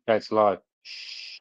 Okay, it's live. Shh.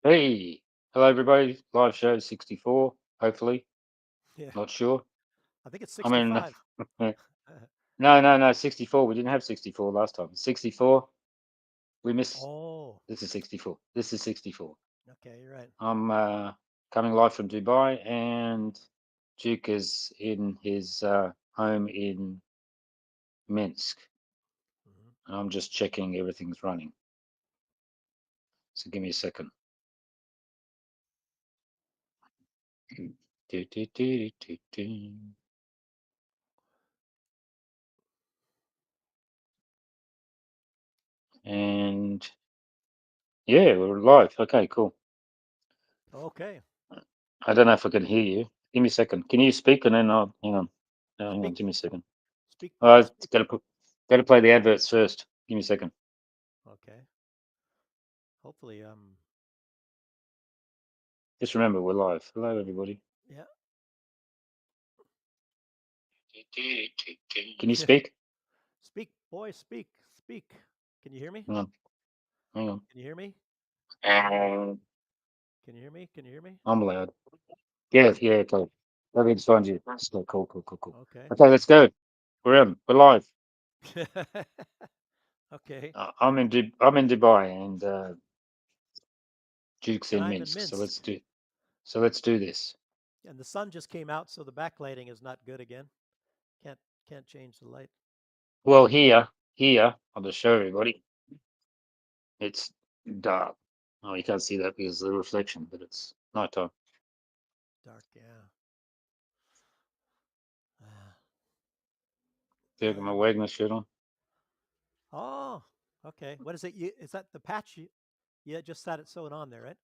Hey, hello everybody. Live show 64, hopefully. Yeah, Not sure. I think it's I mean, 65. no, 64. We didn't have 64 last time. 64. We missed. Oh, This is 64. This is 64. okay, you're right. I'm coming live from Dubai, and Duke is in his home in Minsk. Hmm. And I'm just checking everything's running. So give me a second. Do, do, do, do, do. And yeah, we're live. Okay, cool. Okay, I don't know if I can hear you. Give me a second. Can you speak and then I'll hang on. No, hang on. speak, Give me a second. speak, boy, I speak. gotta play the adverts first. Give me a second. Okay, hopefully, Just remember we're live. Hello, everybody. yeah, Can you speak? speak, boy, speak, speak. Can you hear me? Hang on. Hang on. Can you hear me? Um, Can you hear me? Can you hear me? I'm loud. Yeah, yeah, cool. Everything's fine. You. So cool, cool, cool, cool. Okay. Okay, let's go. We're in. We're live. Okay. I'm in Dubai and Duke's And in I'm in Minsk. So Minsk, let's do this. and the sun just came out, so the backlighting is not good again. Can't can't change the light. Well, here, I'll just show everybody. It's dark. Oh, you can't see that because of the reflection, but it's nighttime. Dark, yeah. Yeah, got my And Wagner shirt on. oh, okay. What is it? Is that the patch? You just had it sewn on there, right?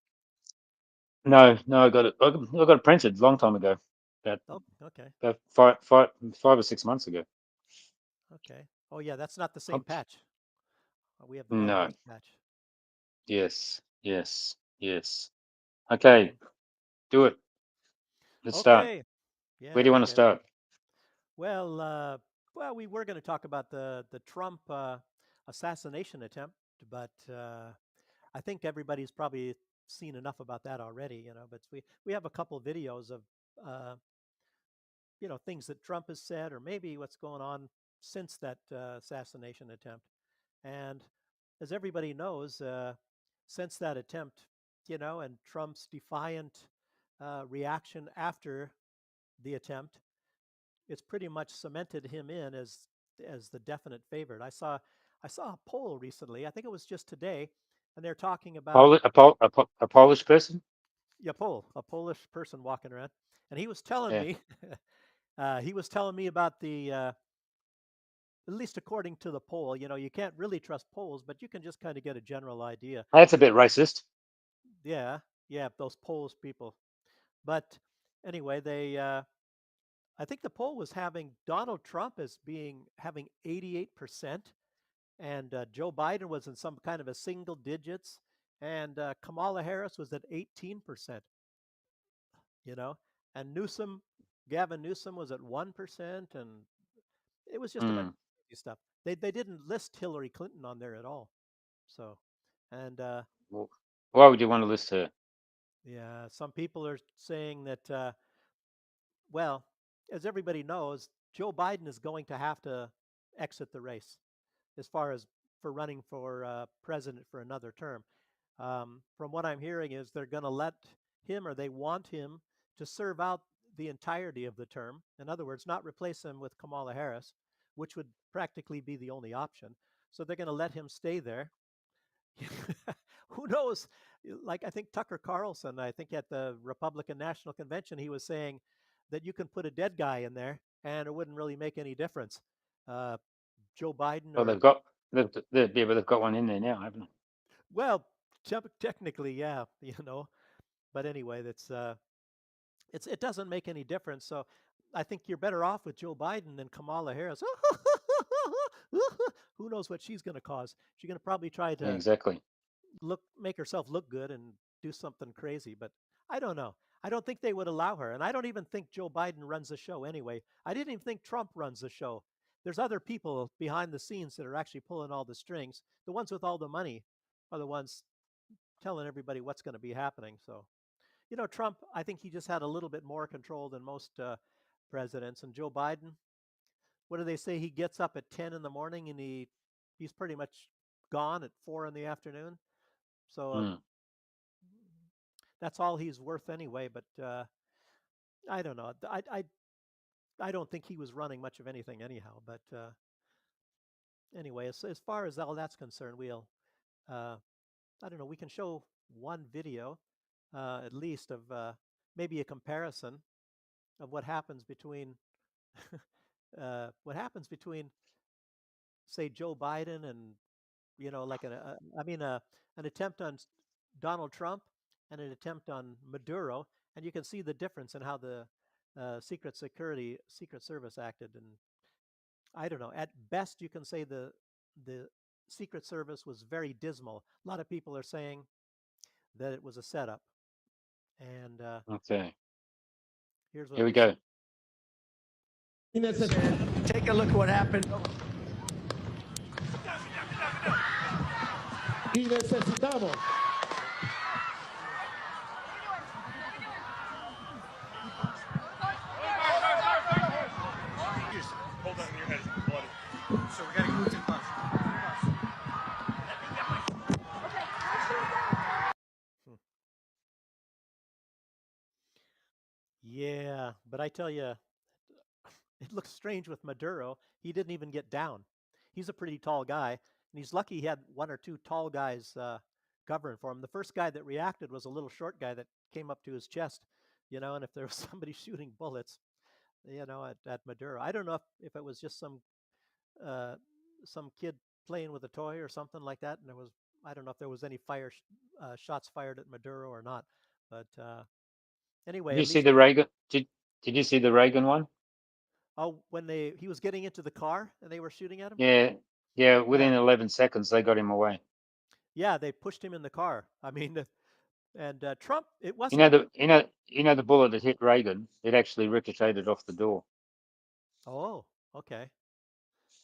No, no, I got it. I got it printed a long time ago. About Oh, okay. about five or 6 months ago. Okay. Oh, yeah, that's not the same Um, patch. We have the no. Wagner's patch. Yes. Yes. Yes. Okay. Okay. Do it. Let's start. Okay. Where do you Yeah. want to Okay. start? Well, we were going to talk about the Trump assassination attempt, but I think everybody's probably seen enough about that already. But we have a couple videos of uh, things that Trump has said, or maybe what's going on since that assassination attempt. And as everybody knows, since that attempt, and Trump's defiant reaction after the attempt, it's pretty much cemented him in as the definite favorite. I saw a poll recently. I think it was just today, and they're talking about A Polish person? yeah, a Polish person walking around, and he was telling Yeah. me about the at least according to the poll. You can't really trust polls, but you can just kind of get a general idea. That's a bit racist. Yeah, yeah, those Polish people. But anyway, I think the poll was having Donald Trump as being having 88%, and Joe Biden was in some kind of a single digits, and Kamala Harris was at 18%. You know, and Gavin Newsom was at 1%, and it was just a bunch Hmm. of crazy stuff. They didn't list Hillary Clinton on there at all. So, and Why would you want to list her? yeah, some people are saying that well, as everybody knows, Joe Biden is going to have to exit the race as far as for running for president for another term. From what I'm hearing, is they're going to let him, or they want him to serve out the entirety of the term. In other words, not replace him with Kamala Harris, which would practically be the only option. So they're going to let him stay there. Who knows? Like I think Tucker Carlson, I think at the Republican National Convention, he was saying that you can put a dead guy in there and it wouldn't really make any difference. Uh, Joe Biden Well, or yeah, but they've got one in there now, haven't they? well, technically, yeah, But anyway, it doesn't make any difference. So I think you're better off with Joe Biden than Kamala Harris. Who knows what she's going to cause? She's going to probably try Yeah, to exactly. make herself look good and do something crazy. But I don't know. I don't think they would allow her, and I don't even think Joe Biden runs the show anyway. I didn't even think Trump runs the show. There's other people behind the scenes that are actually pulling all the strings. The ones with all the money are the ones telling everybody what's going to be happening. So Trump, I think he just had a little bit more control than most presidents. And Joe Biden, what do they say? He gets up at 10 in the morning and he's pretty much gone at 4 in the afternoon. So Mm. that's all he's worth anyway. But I don't know. I don't think he was running much of anything anyhow. But anyway, as far as all that's concerned, uh, I don't know. We can show one video at least of maybe a comparison of what happens between, say, Joe Biden and like an attempt on Donald Trump and an attempt on Maduro, and you can see the difference in how the Secret Service acted. And I don't know. At best, you can say the Secret Service was very dismal. A lot of people are saying that it was a setup. And Okay. here's what Here we we see. go. Take a look at what happened. Y necesitamos Hold on, your head is bloody. So we gotta move to the bus. Hmm. Yeah, but I tell you, it looks strange with Maduro. He didn't even get down. He's a pretty tall guy, and he's lucky he had one or two tall guys covering for him. The first guy that reacted was a little short guy that came up to his chest, and if there was somebody shooting bullets, at Maduro, I don't know if it was just uh, some kid playing with a toy or something like that, and I don't know if there was any shots fired at Maduro or not, but Did anyway, you at see least the Reagan? Did you see the Reagan one? oh, when he was getting into the car and they were shooting at him. Yeah, yeah. Yeah, Within 11 seconds, they got him away. yeah, they pushed him in the car. I mean, and Trump, it You wasn't. know the bullet that hit Reagan. It actually ricocheted off the door. Oh, okay.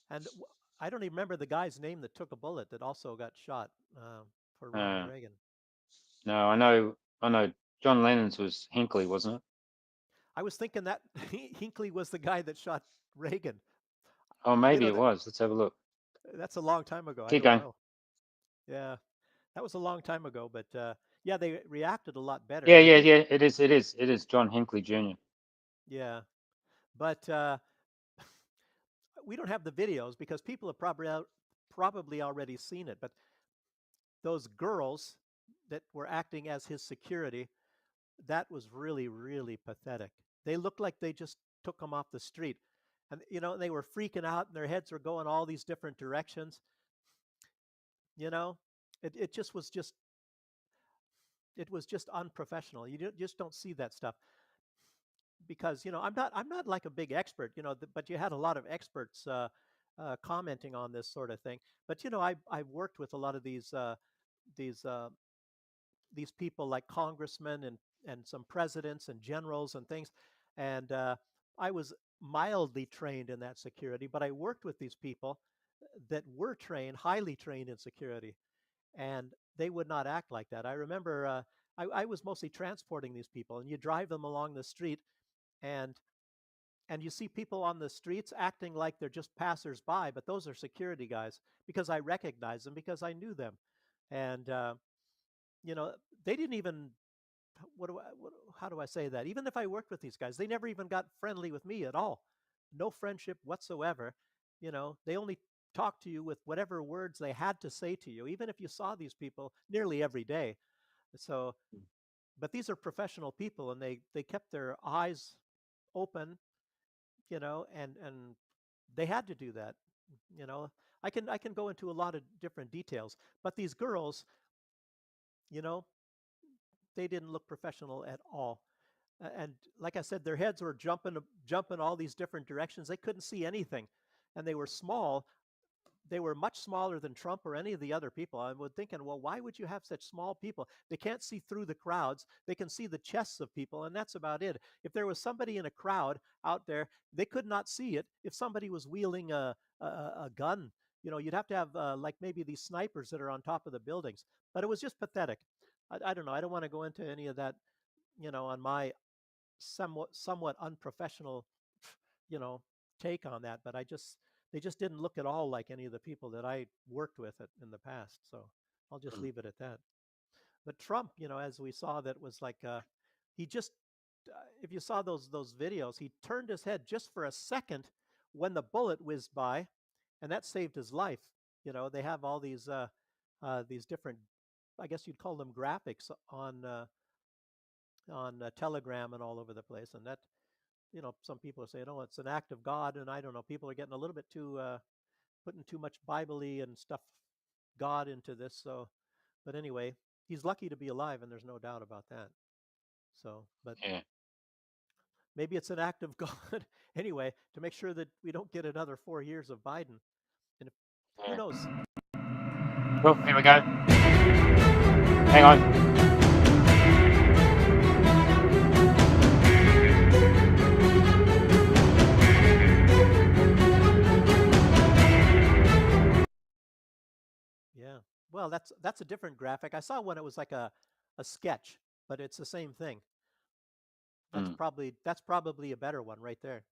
And I don't even remember the guy's name that took a bullet that also got shot for Ronald Uh, Reagan. no, I know. John Lennon's was Hinckley, wasn't it? I was thinking that Hinckley was the guy that shot Reagan. Oh, You maybe know it that was. Let's have a look. that's a long time ago. I Keep don't going. know. Yeah, that was a long time ago, but yeah, they reacted a lot better. Yeah, And I yeah, think, yeah. It is John Hinckley Jr. yeah, but we don't have the videos because people have probably already seen it. But those girls that were acting as his security, that was really, really pathetic. They looked like they just took him off the street. And, they were freaking out and their heads were going all these different directions. You know, it just was it was just unprofessional. Just don't see that stuff because, I'm not like a big expert, but you had a lot of experts commenting on this sort of thing. But, I've worked with a lot of these uh, these people like congressmen and some presidents and generals and things. And I was mildly trained in that security, but I worked with these people that were highly trained in security, and they would not act like that. I remember I was mostly transporting these people, and you drive them along the street, and you see people on the streets acting like they're just passersby, but those are security guys because I recognized them because I knew them, and you know they didn't even how do I say that? Even if I worked with these guys, they never even got friendly with me at all. No friendship whatsoever. They only talked to you with whatever words they had to say to you, even if you saw these people nearly every day. So, but these are professional people, and they kept their eyes open, and they had to do that. You know, I can go into a lot of different details, but these girls, you know, they didn't look professional at all. And like I said, their heads were jumping all these different directions. They couldn't see anything, and they were small. They were much smaller than Trump or any of the other people. I was thinking, well, why would you have such small people? They can't see through the crowds. They can see the chests of people, and that's about it. If there was somebody in a crowd out there, they could not see it. If somebody was wielding a gun, you'd have to have like maybe these snipers that are on top of the buildings. But it was just pathetic. I don't know. I don't want to go into any of that, on my somewhat unprofessional, you know, take on that. But they just didn't look at all like any of the people that I worked with in the past. So I'll just Mm. leave it at that. But Trump, as we saw, that was like he just if you saw those videos, he turned his head just for a second when the bullet whizzed by, and that saved his life. They have all these different, I guess you'd call them graphics on Telegram and all over the place, and that some people are saying, oh, it's an act of God, and I don't know, people are getting a little bit too putting too much Bible-y and stuff, God, into this. So, but anyway, he's lucky to be alive, and there's no doubt about that. So, but Yeah. maybe it's an act of God anyway, to make sure that we don't get another 4 years of Biden. And who Yeah. knows? Oh, here we go. Hang on. Yeah. Well, that's a different graphic. I saw one. It was like a sketch, but it's the same thing. Mm. That's probably a better one right there.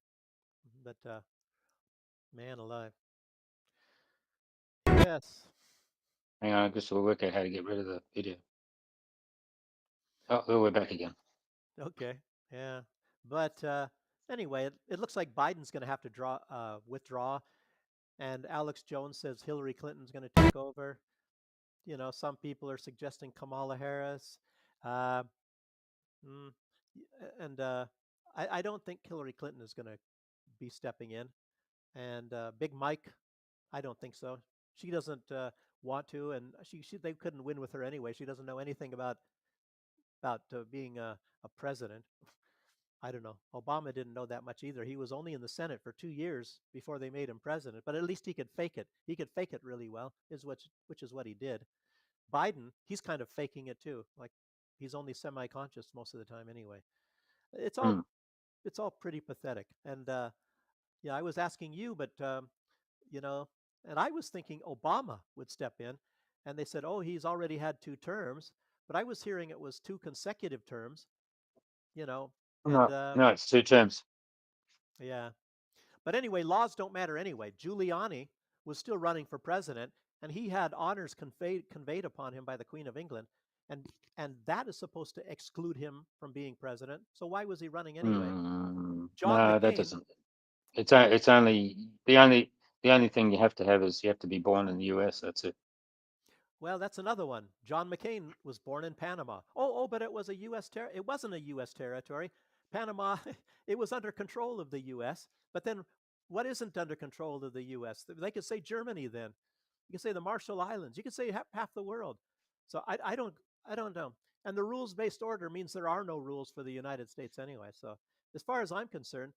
But man alive. Yes. Hang on, I guess we'll work out how to get rid of the video. Oh, we're back again. Okay. Yeah. But anyway, it looks like Biden's going to have to withdraw, and Alex Jones says Hillary Clinton's going to take over. Some people are suggesting Kamala Harris. Uh, mm, and I don't think Hillary Clinton is going to be stepping in. And Big Mike, I don't think so. She doesn't want to, and they couldn't win with her anyway. She doesn't know anything about being a president. I don't know. Obama didn't know that much either. He was only in the Senate for 2 years before they made him president. But at least he could fake it. He could fake it really well, which is what he did. Biden, he's kind of faking it too. Like he's only semi-conscious most of the time anyway. It's all Mm. it's all pretty pathetic. And yeah, I was asking you, but you know, and I was thinking Obama would step in, and they said, oh, he's already had 2 terms. But I was hearing it was 2 consecutive terms. You know, and No, no, it's 2 terms. yeah. But anyway, laws don't matter anyway. Giuliani was still running for president, and he had honors conveyed upon him by the Queen of England, and that is supposed to exclude him from being president. So why was he running anyway? John No, that McCain. doesn't. It's only the only thing you have to have is you have to be born in the US. That's it. Well, that's another one. John McCain was born in Panama. Oh, but it was a U.S. It wasn't a U.S. territory. Panama, it was under control of the U.S. But then, what isn't under control of the U.S.? They could say Germany. Then you could say the Marshall Islands. You could say half the world. So I don't know. And the rules-based order means there are no rules for the United States anyway. So as far as I'm concerned,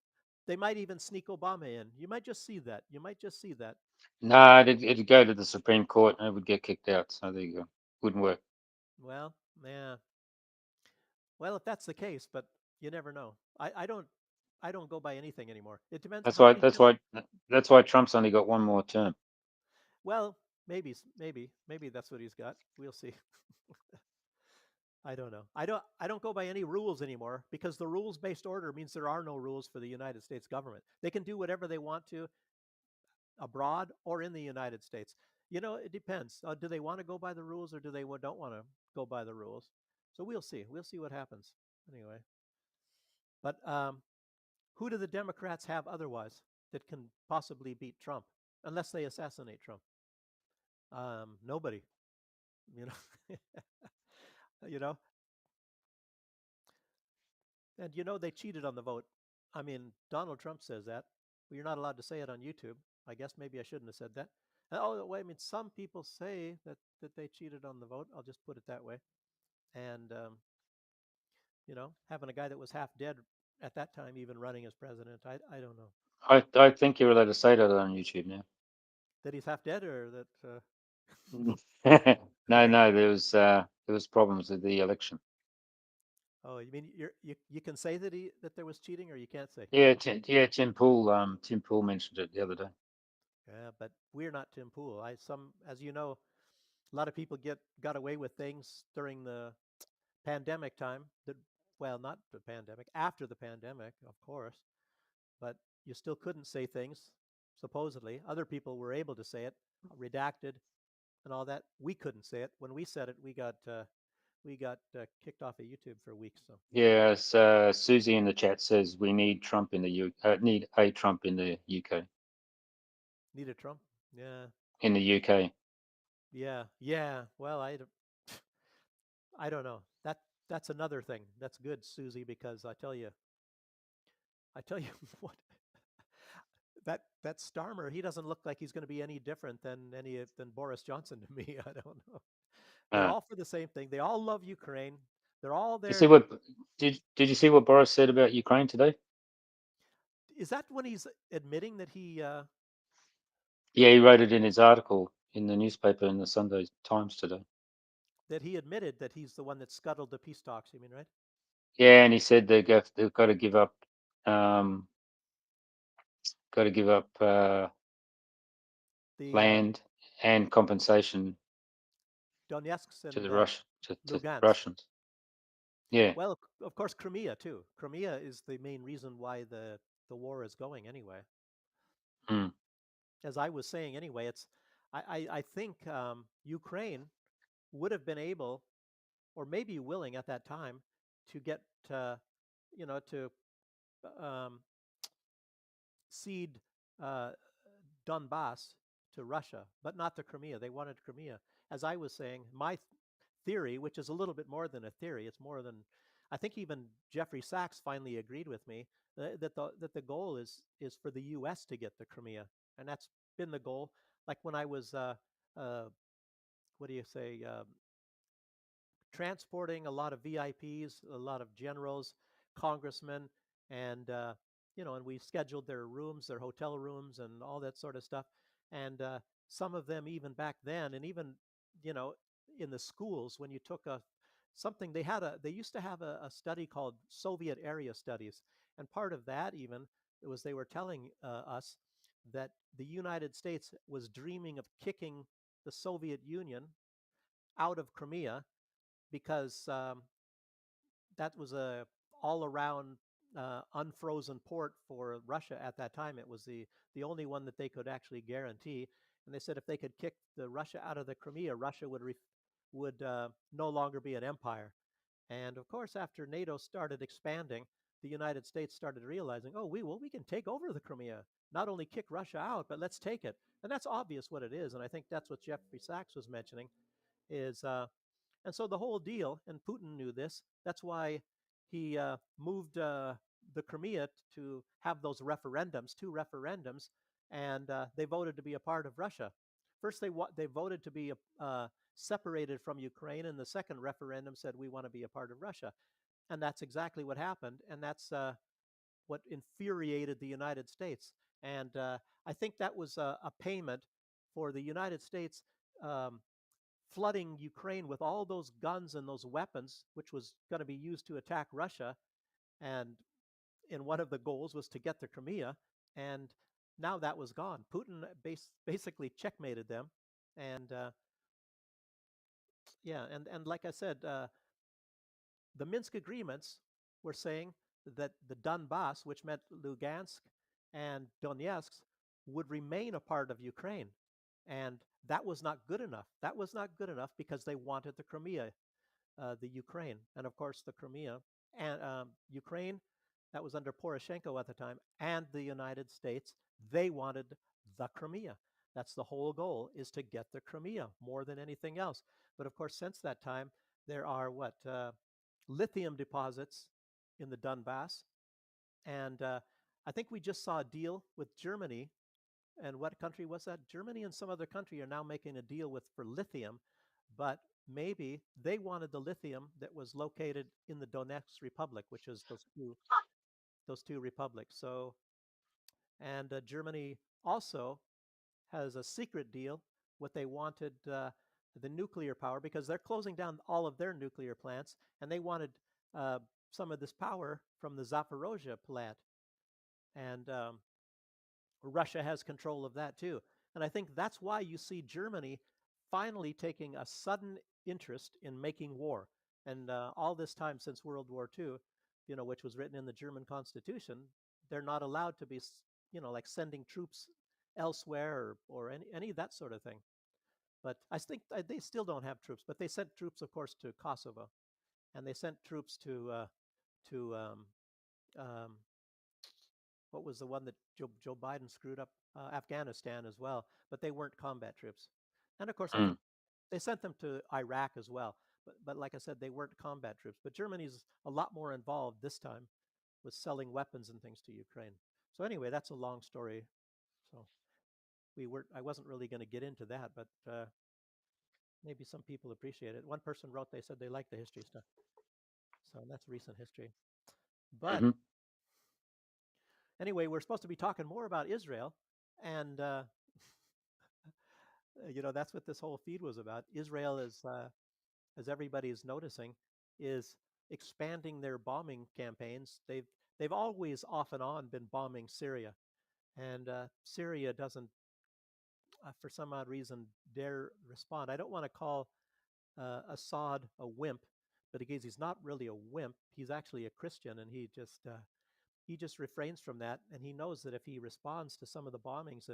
they might even sneak Obama in. You might just see that. You might just see that. No, it'd go to the Supreme Court and it would get kicked out. So there you go. Wouldn't work. Well, yeah. Well, if that's the case, but you never know. I don't go by anything anymore. It depends That's how why. many That's people. why. That's why Trump's only got one more term. Well, maybe that's what he's got. We'll see. I don't know. I don't go by any rules anymore because the rules-based order means there are no rules for the United States government. They can do whatever they want to abroad or in the United States. It depends. Do they want to go by the rules or do they don't want to go by the rules? So we'll see. We'll see what happens. Anyway, but who do the Democrats have otherwise that can possibly beat Trump, unless they assassinate Trump? Nobody. You know, you know, and they cheated on the vote. I mean, Donald Trump says that, but you're not allowed to say it on YouTube. I guess maybe I shouldn't have said that. Oh, wait, I mean, some people say that they cheated on the vote. I'll just put it that way. And having a guy that was half dead at that time even running as president, I don't know I think you're allowed to say that on YouTube now. that he's half dead or that. No, there was problems with the election. Oh, you mean you can say that there was cheating, or you can't say? Yeah, Tim Pool mentioned it the other day. Yeah, but we're not Tim Pool. As you know, a lot of people got away with things during the pandemic time. Well, not the pandemic, after the pandemic, of course, but you still couldn't say things. Supposedly, other people were able to say it, redacted, and all that. We couldn't say it. When we said it, we got kicked off of YouTube for weeks. So Yeah, Susie in the chat says we need need a Trump in the UK. needed Trump. Yeah, In the UK. yeah. Well, I don't know. That's another thing. That's good, Susie, because I tell you what, that Starmer, he doesn't look like he's going to be any different than Boris Johnson to me. I don't know. They're Uh, all for the same thing. They all love Ukraine. They're all you there. see what did you see what Boris said about Ukraine today? Is that when he's admitting that he Yeah, he wrote it in his article in the newspaper in the Sunday Times today. admitted that he's the one that scuttled the peace talks? You mean, right? Yeah, and he said they've got to give up um, The land and compensation Donetsk to and the to Lugansk. Russians. Yeah. Well, of course, Crimea too. Crimea is the main reason why the war is going anyway. Mm. As I was saying anyway, I think Ukraine would have been able, or maybe willing at that time, to get to um, cede uh, Donbass to Russia, but not to Crimea. They wanted Crimea. As I was saying, my theory, which is a little bit more than a theory, it's more than, I think even Jeffrey Sachs finally agreed with me that the goal is for the U.S. to get the Crimea, and that's been the goal. Like when I was, uh, what do you say, transporting a lot of VIPs, a lot of generals, congressmen, and and we scheduled their rooms, their hotel rooms, and all that sort of stuff. And some of them, even back then, and even you know, in the schools, when you took something, they used to have a study called Soviet area studies, and part of that even it was they were telling us that the United States was dreaming of kicking the Soviet Union out of Crimea because that was a all around unfrozen port for Russia at that time. It was the only one that they could actually guarantee. And they said if they could kick the Russia out of the Crimea, Russia would no longer be an empire. And of course, after NATO started expanding, the United States started realizing, oh, we can take over the Crimea. Not only kick Russia out, but let's take it. And that's obvious what it is. And I think that's what Jeffrey Sachs was mentioning is and so the whole deal, and Putin knew this. That's why he moved the Crimea to have those referendums, two referendums, and they voted to be a part of Russia. First, they voted to be separated from Ukraine, and the second referendum said we want to be a part of Russia, and that's exactly what happened, and that's what infuriated the United States. And I think that was a payment for the United States um, flooding Ukraine with all those guns and those weapons, which was going to be used to attack Russia. And one of the goals was to get the Crimea. And now that was gone. Putin basically checkmated them. And yeah, and like I said, the Minsk agreements were saying that the Donbass, which meant Lugansk and Donetsk, would remain a part of Ukraine. And that was not good enough. That was not good enough because they wanted the Crimea, the Ukraine, and of course the Crimea and Ukraine that was under Poroshenko at the time, and the United States. They wanted the Crimea. That's the whole goal, is to get the Crimea more than anything else. But of course, since that time, there are lithium deposits in the Donbass, and I think we just saw a deal with Germany and what country was that? Germany and some other country are now making a deal with for lithium, but maybe they wanted the lithium that was located in the Donetsk Republic, which is those two republics. So, and Germany also has a secret deal. What they wanted the nuclear power because they're closing down all of their nuclear plants, and they wanted uh, some of this power from the Zaporozhye plant, and Russia has control of that too. And I think that's why you see Germany finally taking a sudden interest in making war. And all this time since World War II, which was written in the German Constitution, they're not allowed to be, like sending troops elsewhere or any of that sort of thing. But I think they still don't have troops. But they sent troops, of course, to Kosovo, and they sent troops to um, what was the one that Joe Biden screwed up? Afghanistan as well, but they weren't combat troops. And of course, I think Mm. they sent them to Iraq as well. But like I said, they weren't combat troops. But Germany's a lot more involved this time with selling weapons and things to Ukraine. So anyway, that's a long story. So I wasn't really going to get into that, but maybe some people appreciate it. One person wrote, they said they like the history stuff. So that's recent history. But Hmm. anyway, we're supposed to be talking more about Israel, and that's what this whole feed was about. Israel is, as everybody's noticing, is expanding their bombing campaigns. They've always off and on been bombing Syria, and Syria doesn't, for some odd reason, dare respond. I don't want to call Assad a wimp, but he's not really a wimp. He's actually a Christian, and he just refrains from that, and he knows that if he responds to some of the bombings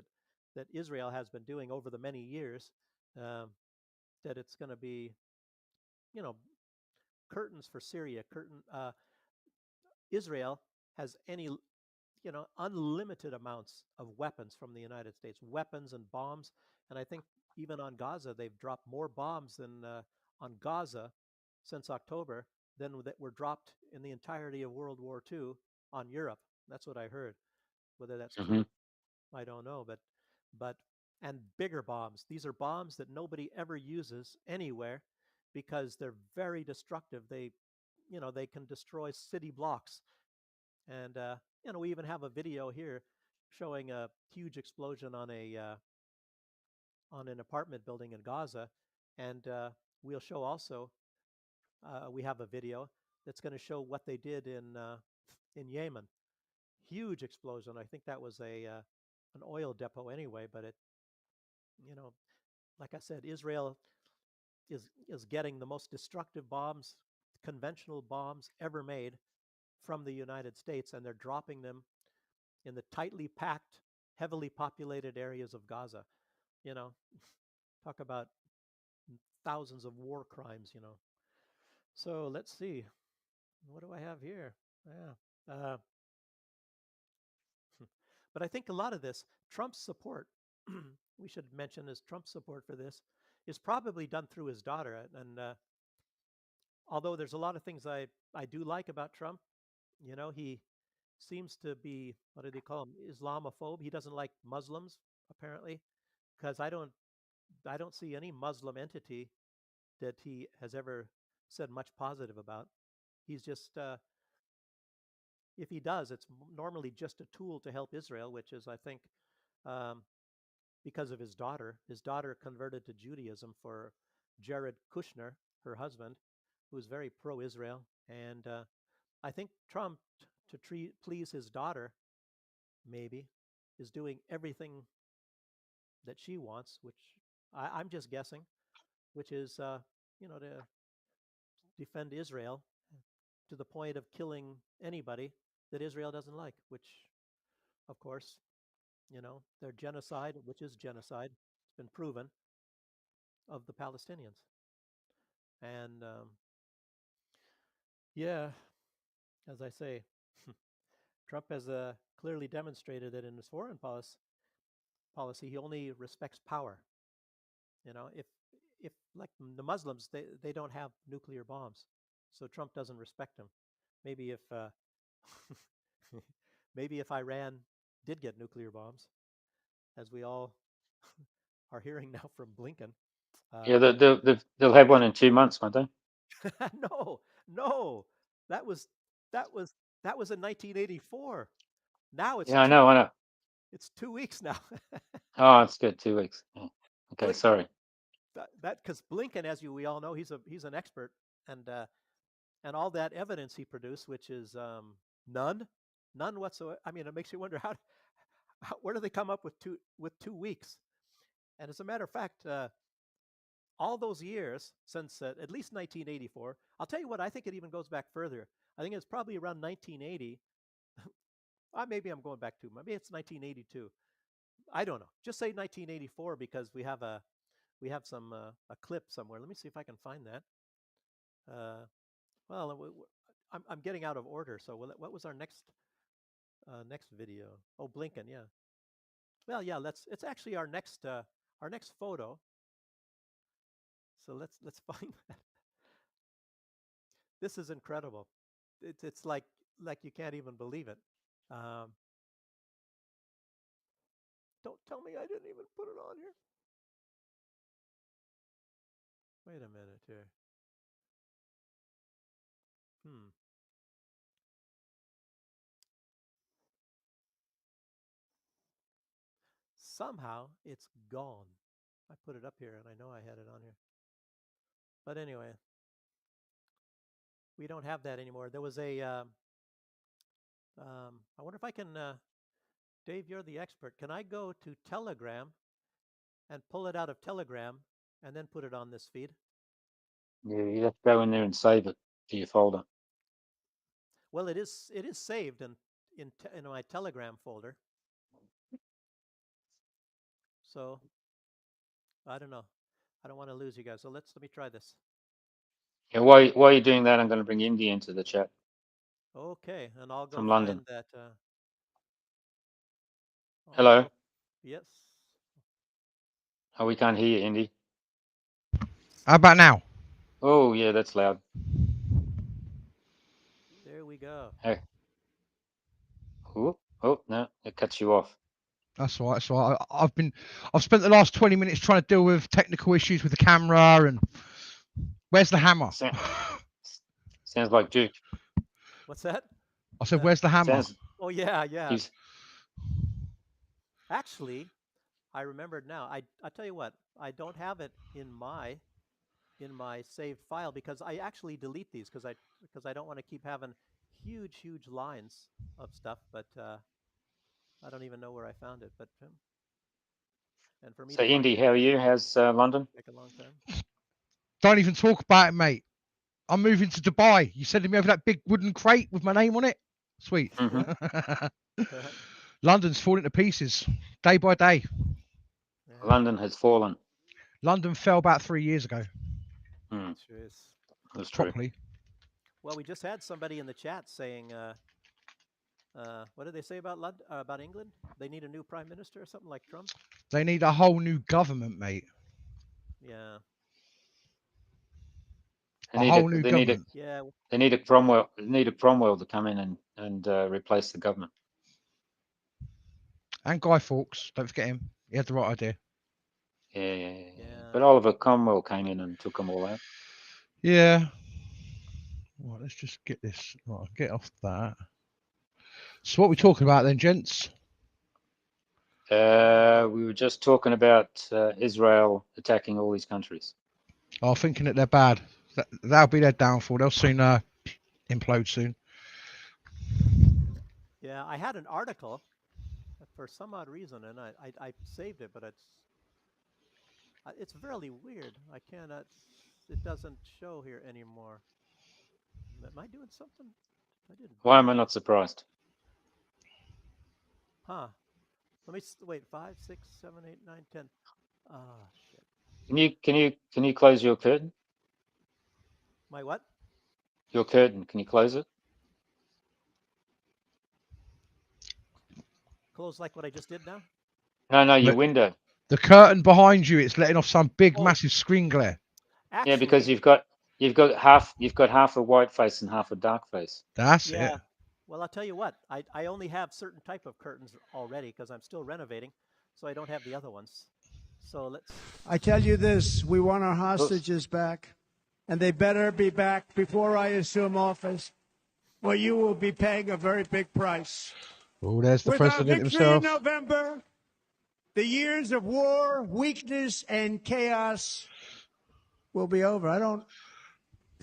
that Israel has been doing over the many years, um, that it's going to be, you know, curtains for Syria. Israel has unlimited amounts of weapons from the United States, weapons and bombs, and I think even on Gaza they've dropped more bombs than on Gaza since October than that were dropped in the entirety of World War II on Europe. That's what I heard. Whether that's Hmm. true, I don't know, but and bigger bombs. These are bombs that nobody ever uses anywhere because they're very destructive. They can destroy city blocks. And we even have a video here showing a huge explosion on an apartment building in Gaza, and we'll show also we have a video that's going to show what they did in Yemen. Huge explosion. I think that was a an oil depot anyway, but you know, like I said, Israel is getting the most destructive bombs, conventional bombs ever made from the United States, and they're dropping them in the tightly packed, heavily populated areas of Gaza. You know, talk about thousands of war crimes. So let's see. What do I have here? Yeah. But I think a lot of this, Trump's support, we should mention is Trump's support for this, is probably done through his daughter. And although there's a lot of things I do like about Trump, he seems to be, what do they call him, Islamophobe. He doesn't like Muslims, apparently, because I don't see any Muslim entity that he has ever said much positive about. He's just, if he does, it's normally just a tool to help Israel, which is, I think, um, because of his daughter. His daughter converted to Judaism for Jared Kushner, her husband, who's very pro-Israel. And I think Trump, to please his daughter, maybe, is doing everything that she wants, which I'm just guessing, which is, to defend Israel to the point of killing anybody that Israel doesn't like, which, of course, their genocide, which is genocide, it's been proven, of the Palestinians. And yeah, as I say, Trump has clearly demonstrated that in his foreign policy, he only respects power. If like the Muslims, they don't have nuclear bombs, so Trump doesn't respect them. Maybe if maybe if Iran did get nuclear bombs, as we all are hearing now from Blinken. Yeah, they'll have one in 2 months, won't they? No, no, that was that was that was in 1984. Now Yeah, I know. it's 2 weeks now. Oh, it's good. 2 weeks. Yeah. Okay, Blink sorry. that because Blinken, as we all know, he's an expert, and all that evidence he produced, which is none whatsoever. I mean, it makes you wonder where do they come up with 2 weeks? And as a matter of fact, all those years since at least 1984, I'll tell you what, I think it even goes back further. I think it's probably around 1980. Maybe I'm going back to maybe it's 1982. I don't know. Just say 1984 because we have some a clip somewhere. Let me see if I can find that. Well, I'm getting out of order. So what was our next video? Oh, Blinken, yeah. Well, yeah. It's actually our next photo. So let's find that. This is incredible. It's like you can't even believe it. Um, don't tell me I didn't even put it on here. Wait a minute here. Hmm. Somehow it's gone. I put it up here and I know I had it on here. But anyway, we don't have that anymore. There was I wonder if I can, Dave, you're the expert. Can I go to Telegram and pull it out of Telegram and then put it on this feed? Yeah, you have to go in there and save it to your folder. Well, it is saved in my Telegram folder. So I don't know. I don't want to lose you guys. So let me try this. Yeah, while you're doing that, I'm going to bring Indy into the chat Okay, and I'll go from find London. that. Hello. Yes. Oh, we can't hear you, Indy. How about now? Oh, yeah, that's loud. There we go. Hey. Oh, no, it cuts you off. That's all right. So I've spent the last 20 minutes trying to deal with technical issues with the camera and where's the hammer? Sounds like Duke. What's that? I said, where's the hammer? Oh yeah. He's, Actually, I remembered now. I tell you what, I don't have it in my saved file because I actually delete these because I don't want to keep having huge lines of stuff. But I don't even know where I found it. But and for me so to find Indy, it, how are you? How's London? take a long time. Don't even talk about it, mate. I'm moving to Dubai. You sending me over that big wooden crate with my name on it? Sweet. London's falling to pieces day by day. Yeah, London has fallen. London fell about 3 years ago. sure is. That's true. Properly. Well, we just had somebody in the chat saying, what did they say about England? They need a new prime minister or something like Trump. They need a whole new government, mate. Yeah. A whole new government. Yeah. They need a Cromwell. They need a Cromwell to come in and replace the government. And Guy Fawkes. Don't forget him. He had the right idea. Yeah. Yeah. But Oliver Cromwell came in and took them all out. Yeah. Right, let's just get this. Right, get off that. So what are we talking about then, gents? We were just talking about Israel attacking all these countries. Oh, thinking that they're bad. That'll be their downfall. They'll soon implode soon. Yeah, I had an article for some odd reason, and I saved it, but it's really weird. I cannot. It doesn't show here anymore. Am I doing something? I didn't. Why am I not surprised? Huh. Let me wait. 5, 6, 7, 8, 9, 10. Ah, shit. Can you close your curtain? My what? Your curtain. Can you close it? Close like what I just did now? No, your window. The curtain behind you, it's letting off some big, massive screen glare. Actually, Yeah, because you've got half a white face and half a dark face. That's it. Well, I'll tell you what. I only have certain type of curtains already because I'm still renovating. so I don't have the other ones. So let's. I tell you this, we want our hostages back, and they better be back before I assume office, or you will be paying a very big price. Oh, there's the With our president victory in himself. November, the years of war, weakness, and chaos will be over. I don't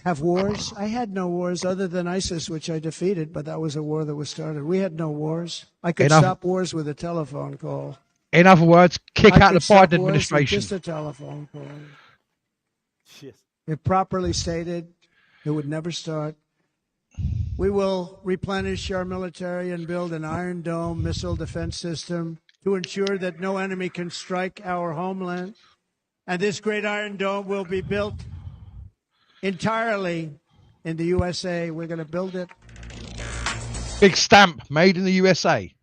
have wars. I had no wars other than ISIS, which I defeated, but that was a war that was started. We had no wars. I could stop wars with a telephone call. In other words, kick out the Biden With administration. just a telephone call. Yes. If properly stated, it would never start. We will replenish our military and build an Iron Dome missile defense system to ensure that no enemy can strike our homeland. And this great Iron Dome will be built entirely in the USA. We're going to build it. Big stamp, made in the USA.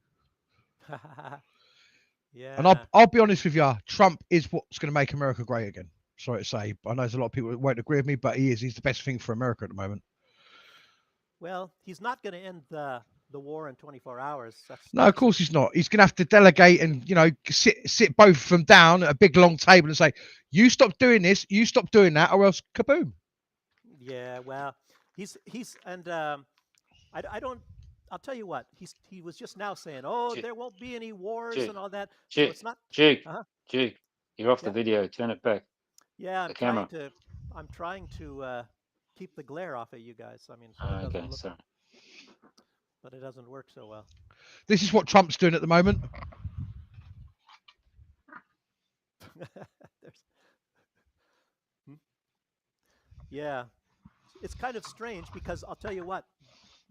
Yeah. And I'll be honest with you, Trump is what's going to make America great again. Sorry to say, I know there's a lot of people that won't agree with me, but he is. He's the best thing for America at the moment. Well, he's not going to end the war in 24 hours. No, of course he's not. He's going to have to delegate and, you know, sit both of them down at a big long table and say, you stop doing this, you stop doing that, or else kaboom. Yeah, well, he's and I don't. I'll tell you what. He was just now saying, "Oh, there won't be any wars and all that." So it's not. Jake, you're off the Yeah. video. Turn it back. Yeah, The camera. I'm trying to keep the glare off of you guys. I mean, so it Okay, doesn't look, sorry. but it doesn't work so well. This is what Trump's doing at the moment. Yeah, it's kind of strange because I'll tell you what,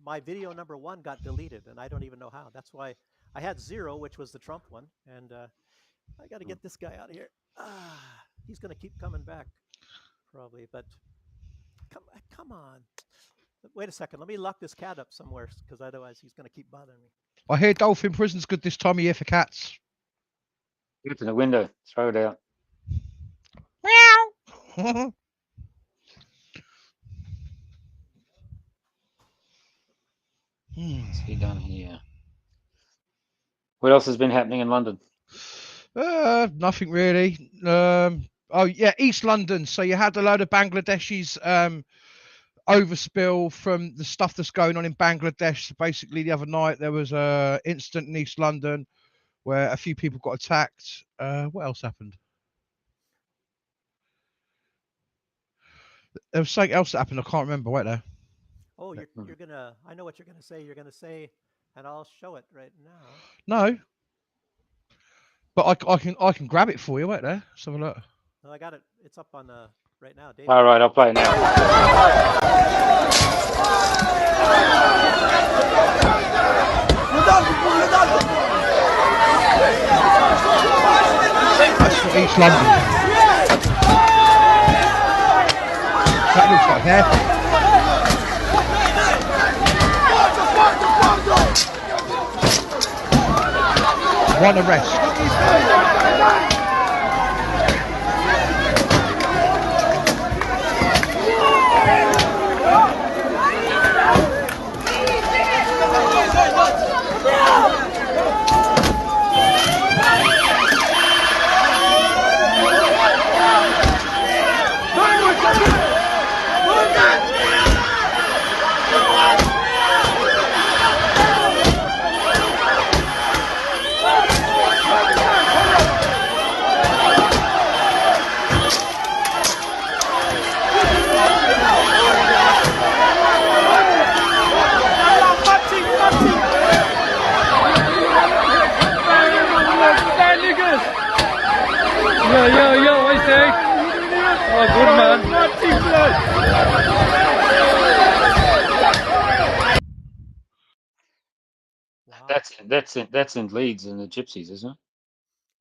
my video number 1 got deleted, and I don't even know how. That's why I had 0, which was the Trump one, and I got to get this guy out of here. He's going to keep coming back, probably, but come on. Wait a second. Let me lock this cat up somewhere, because otherwise he's going to keep bothering me. I hear dolphin prison's good this time of year for cats. Get to the window. Throw it out. Meow. What's he done here? What else has been happening in London? Nothing really. Oh yeah, East London. So you had a load of Bangladeshis overspill from the stuff that's going on in Bangladesh. So basically, the other night there was a incident in East London where a few people got attacked. What else happened? There was something else that happened. I can't remember. Wait there. Oh, you're gonna. I know what you're gonna say. You're gonna say, and I'll show it right now. No. But I can grab it for you. Wait there. Let's have a look. No, I got it. It's up on right now, David. All right, I'll play it now. That's for East London. That looks like there. One arrest. Yo, what you say? Oh, good man. Wow. That's in Leeds and the Gypsies, isn't it?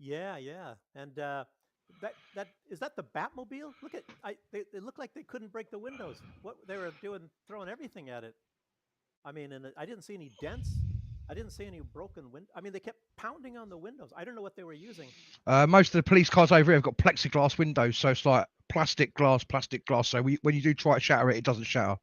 Yeah, and that is that the Batmobile? Look at they look like they couldn't break the windows. What they were doing, throwing everything at it. I mean, and I didn't see any dents. I didn't see any broken windows. I mean, they kept pounding on the windows. I don't know what they were using. Most of the police cars over here have got plexiglass windows, so it's like plastic glass. So when you do try to shatter it, it doesn't shatter.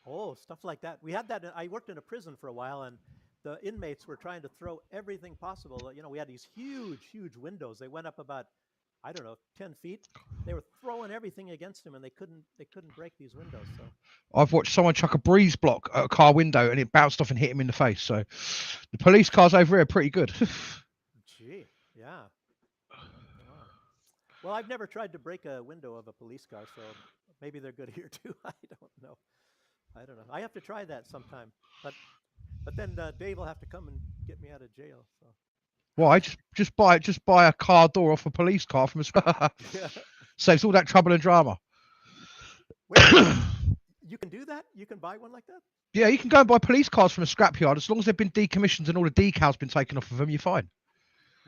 Oh, stuff like that. We had that. I worked in a prison for a while, and the inmates were trying to throw everything possible. You know, we had these huge windows. They went up about, I don't know, 10 feet. They were throwing everything against him, and they couldn't break these windows. So I've watched someone chuck a breeze block at a car window and it bounced off and hit him in the face. So the police cars over here are pretty good. gee, yeah. Wow. Well, I've never tried to break a window of a police car, so maybe they're good here too. I don't know. I have to try that sometime. But then Dave will have to come and get me out of jail. So Why? Just buy a car door off a police car from a yeah. saves all that trouble and drama. Wait, you can do that? You can buy one like that? Yeah, you can go and buy police cars from a scrapyard as long as they've been decommissioned and all the decals been taken off of them. You're fine.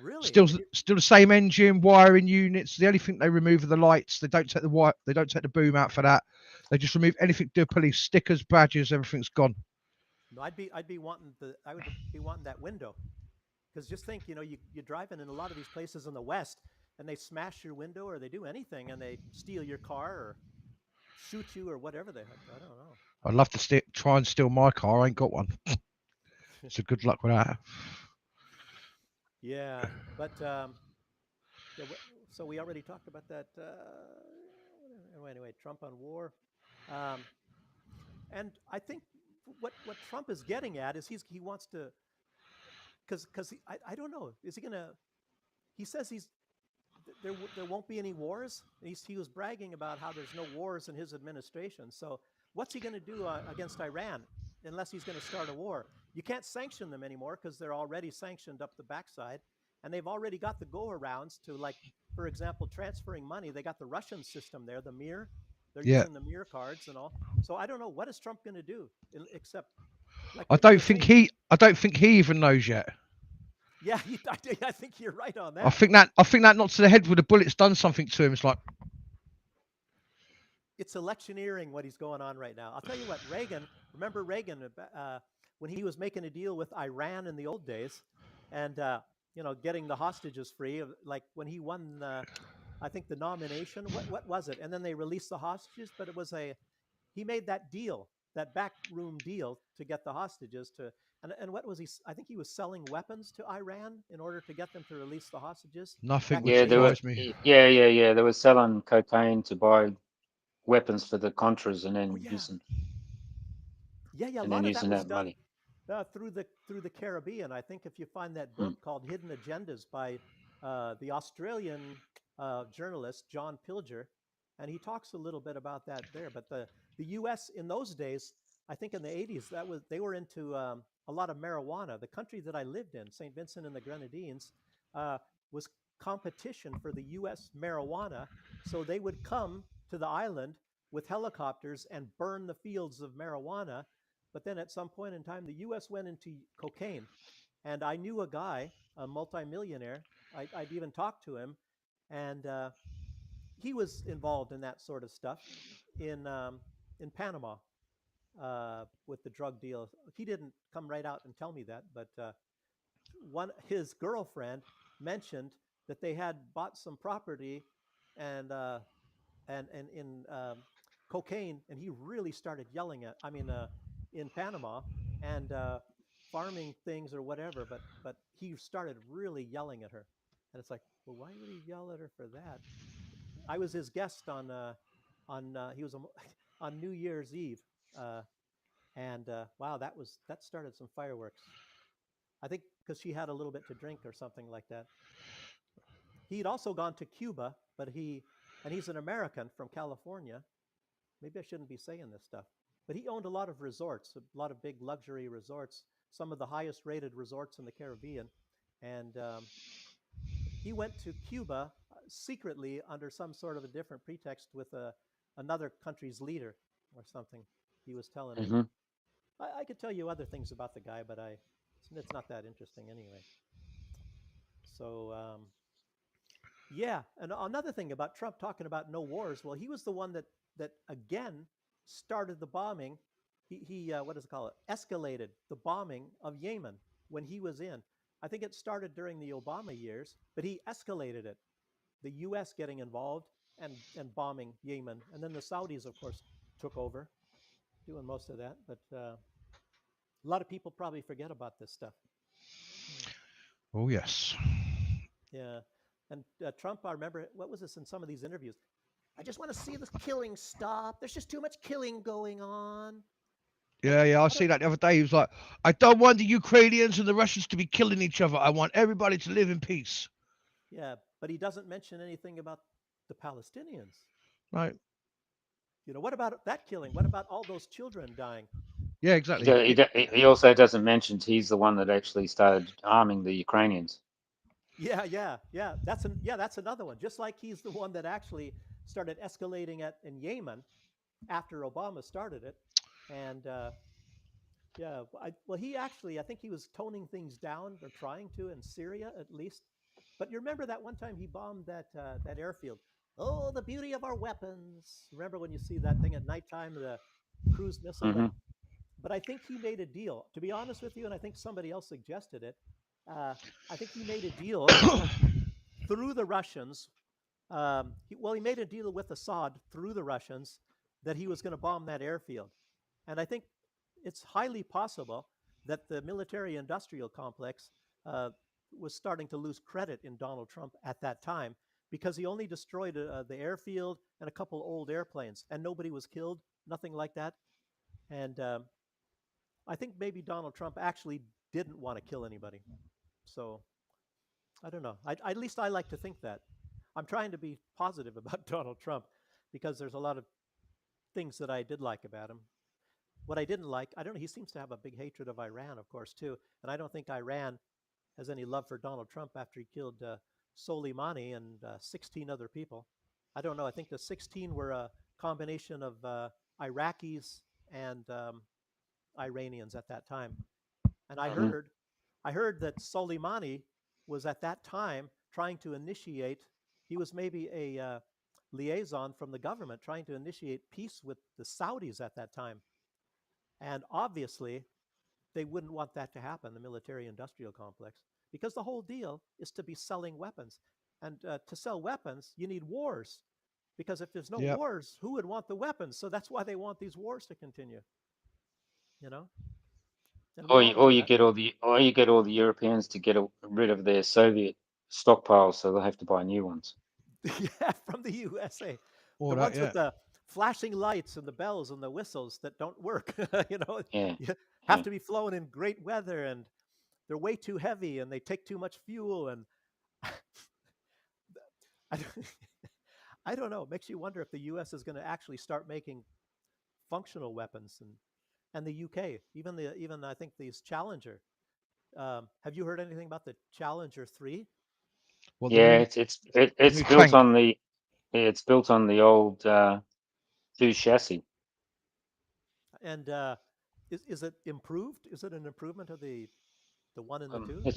Really? Still the same engine, wiring units. The only thing they remove are the lights. They don't take the wire. They don't take the boom out for that. They just remove anything to do with police, stickers, badges, everything's gone. No, I would be wanting that window. Because just think, you know, you're driving in a lot of these places in the West, and they smash your window or they do anything, and they steal your car or shoot you or whatever they have. I don't know. I'd love to try and steal my car. I ain't got one. So good luck with that. Yeah, but yeah. So we already talked about that. Anyway, Trump on war, and I think what Trump is getting at is he wants to, because I don't know, is he gonna? He says there won't be any wars. He was bragging about how there's no wars in his administration. So what's he going to do against Iran unless he's going to start a war? You can't sanction them anymore because they're already sanctioned up the backside, and they've already got the go-arounds to, like, for example, transferring money. They got the Russian system there, the Mir. They're using the Mir cards and all. So I don't know, what is Trump going to do except. Like, I don't think he even knows yet. Yeah, I think you're right on that. I think that knocks to the head with a bullet's done something to him. It's like, it's electioneering what he's going on right now. I'll tell you what, remember Reagan, when he was making a deal with Iran in the old days, and you know, getting the hostages free, like when he won, I think, the nomination. What was it? And then they released the hostages, but it was he made that deal, that backroom deal to get the hostages to. And what was he? I think he was selling weapons to Iran in order to get them to release the hostages. nothing would Yeah, surprise me. Yeah. They were selling cocaine to buy weapons for the Contras, and then using A and lot then of that using was that done money. through the Caribbean. I think if you find that book called Hidden Agendas by the Australian journalist John Pilger, and he talks a little bit about that there. But the U.S. in those days, I think in the 80s, they were into a lot of marijuana. The country that I lived in, St. Vincent and the Grenadines, was competition for the U.S. marijuana. So they would come to the island with helicopters and burn the fields of marijuana. But then at some point in time, the U.S. went into cocaine. And I knew a guy, a multimillionaire. I'd even talked to him. And he was involved in that sort of stuff in Panama with the drug deal. He didn't come right out and tell me that, but his girlfriend mentioned that they had bought some property and in cocaine, and he really started yelling in Panama and farming things or whatever. But he started really yelling at her, and it's like, well, why would he yell at her for that? I was his guest on he was on New Year's Eve, and wow, that started some fireworks. I think because she had a little bit to drink or something like that. He'd also gone to Cuba, but he's an American from California. Maybe I shouldn't be saying this stuff, but he owned a lot of resorts, a lot of big luxury resorts, some of the highest rated resorts in the Caribbean, and he went to Cuba secretly under some sort of a different pretext with another country's leader or something. He was telling me. I could tell you other things about the guy, but it's not that interesting anyway. So yeah, and another thing about Trump talking about no wars. Well, he was the one that again started the bombing. He what does it call it? Escalated the bombing of Yemen when he was in. I think it started during the Obama years, but he escalated it. The U.S. getting involved and bombing Yemen, and then the Saudis, of course, took over, doing most of that. But A lot of people probably forget about this stuff. Oh yes. Yeah. And Trump, I remember, what was this in some of these interviews? I just want to see this killing stop. There's just too much killing going on. Yeah, yeah. I see that the other day. He was like, "I don't want the Ukrainians and the Russians to be killing each other. I want everybody to live in peace." Yeah, but he doesn't mention anything about the Palestinians. Right. What about that killing? What about all those children dying? Yeah, He, exactly. do, he, do, he also doesn't mention he's the one that actually started arming the Ukrainians. Yeah. That's another one. Just like he's the one that actually started escalating in Yemen after Obama started it, and I think he was toning things down or trying to in Syria at least. But you remember that one time he bombed that airfield? Oh, the beauty of our weapons! Remember when you see that thing at nighttime, the cruise missile? Hmm. But I think he made a deal. To be honest with you, and I think somebody else suggested it. I think he made a deal through the Russians. He made a deal with Assad through the Russians that he was going to bomb that airfield. And I think it's highly possible that the military industrial complex was starting to lose credit in Donald Trump at that time because he only destroyed the airfield and a couple old airplanes, and nobody was killed, nothing like that. And I think maybe Donald Trump actually didn't want to kill anybody. So I don't know. At least I like to think that. I'm trying to be positive about Donald Trump because there's a lot of things that I did like about him. What I didn't like, I don't know, he seems to have a big hatred of Iran, of course, too. And I don't think Iran has any love for Donald Trump after he killed Soleimani and 16 other people. I don't know. I think the 16 were a combination of Iraqis and Iranians at that time. And I heard that Soleimani was at that time trying to initiate. He was maybe a liaison from the government trying to initiate peace with the Saudis at that time. And obviously, they wouldn't want that to happen, the military industrial complex, because the whole deal is to be selling weapons. And to sell weapons, you need wars. Because if there's no Yep. wars, who would want the weapons? So that's why they want these wars to continue. You know? And we Or all you, or know you that. get all the Europeans to get rid of their Soviet stockpiles, so they'll have to buy new ones. Yeah, from the USA. All The that. ones Yeah. with the flashing lights and the bells and the whistles that don't work. Yeah, You have yeah. to be flown in great weather and they're way too heavy and they take too much fuel. And I don't, I don't know. It makes you wonder if the US is going to actually start making functional weapons and the UK, even I think these Challenger. Have you heard anything about the Challenger 3? Well, the Yeah, new the it's new built tank. on the it's built on the old two chassis. And is it improved? Is it an improvement of the one and the two? It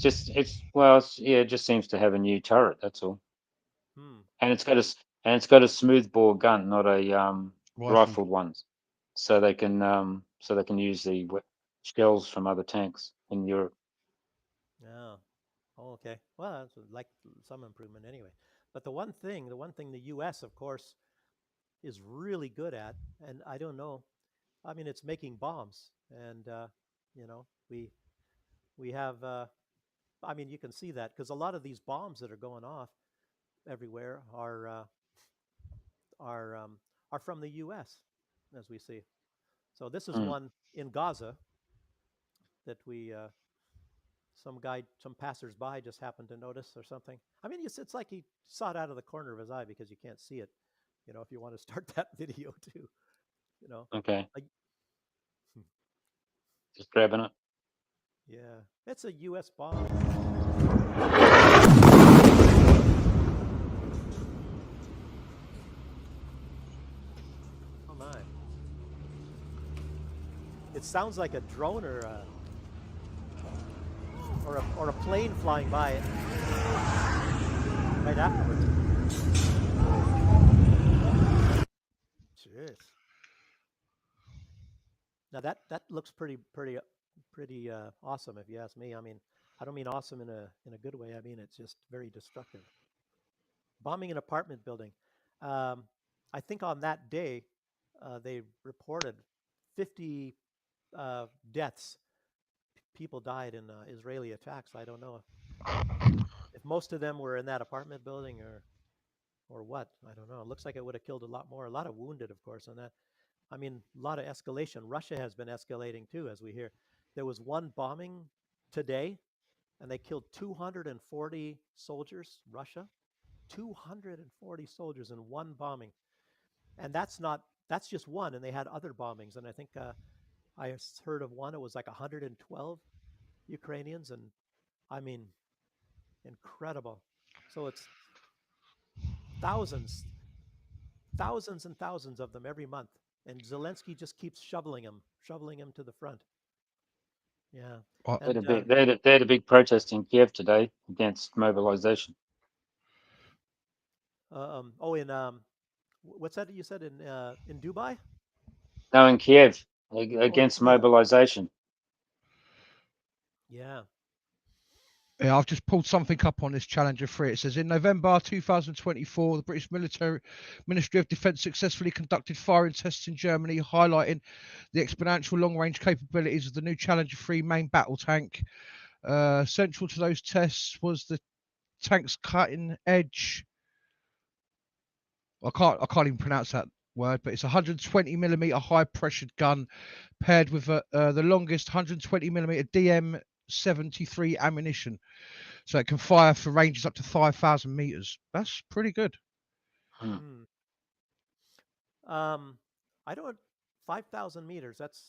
just seems to have a new turret. That's all, Hmm. and it's got a smooth bore gun, not a Rifle. rifled one, so they can use the shells from other tanks in Europe. Yeah. Oh, okay. Well, that's like some improvement anyway. But the one thing the U.S. of course is really good at, and I don't know. I mean, it's making bombs, and you know, we have. I mean, you can see that because a lot of these bombs that are going off everywhere are are from the U.S. as we see. So this is Mm. one in Gaza that some passersby just happened to notice or something. I mean, it's like he saw it out of the corner of his eye because you can't see it. If you want to start that video too, you know, Okay, like, just grabbing it. yeah, it's a U.S. bomb. Oh my! It sounds like a drone or a plane flying by it right afterwards. Jeez. Now that looks pretty awesome if you ask me. I mean, I don't mean awesome in a good way. I mean it's just very destructive. Bombing an apartment building. Um, I think on that day they reported 50 deaths people died in Israeli attacks. I don't know if most of them were in that apartment building or what. I don't know. It looks like it would have killed a lot more. A lot of wounded, of course, on that. I mean, a lot of escalation. Russia has been escalating too, as we hear. There was one bombing today, and they killed 240 soldiers. Russia, 240 soldiers in one bombing, and that's just one. And they had other bombings, and I think I heard of one. It was like 112 Ukrainians, and I mean, incredible. So it's thousands, thousands and thousands of them every month, and Zelensky just keeps shoveling them to the front. Yeah, I, and They had a big protest in Kiev today against mobilization. oh, in what's that you said in Dubai? No, in Kiev Oh, against Kiev. mobilization. Yeah. Yeah, I've just pulled something up on this Challenger 3. It says in November 2024, the British Ministry of Defence successfully conducted firing tests in Germany, highlighting the exponential long-range capabilities of the new Challenger 3 main battle tank. Central to those tests was the tank's cutting-edge. I can't even pronounce that word, but it's 120 millimeter high-pressured gun paired with the longest 120 millimeter DM73 ammunition. So it can fire for ranges up to 5,000 meters. That's pretty good. Hmm. I don't. 5,000 meters. That's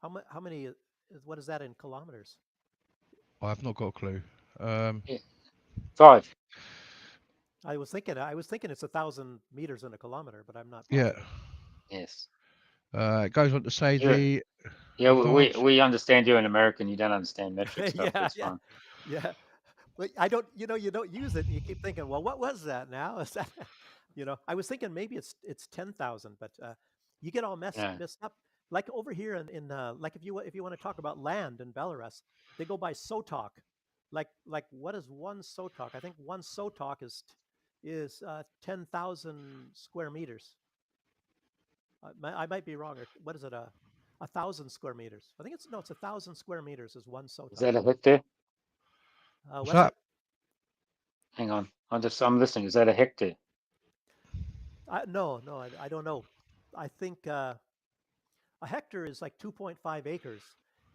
how many? What is that in kilometers? I've not got a clue. Yeah. 5. I was thinking it's 1,000 meters in a kilometer, but I'm not Yeah. positive. Yes. It goes on to say Yeah. the We understand you're an American. You don't understand metric stuff. Yeah, That's yeah, fine. yeah. But I don't. You don't use it, and you keep thinking, well, what was that now? Is that, I was thinking maybe it's 10,000, but you get all Yeah. messed up. Like over here in like if you want to talk about land in Belarus, they go by sotok. Like what is one sotok? I think one sotok is 10,000 square meters. I might be wrong. Or what is it? A thousand square meters. I think it's 1,000 square meters is one Is sotok. that a hectare? what's What's that? that? Hang on. I'm listening. Is that a hectare? No, I don't know. I think a hectare is like 2.5 acres,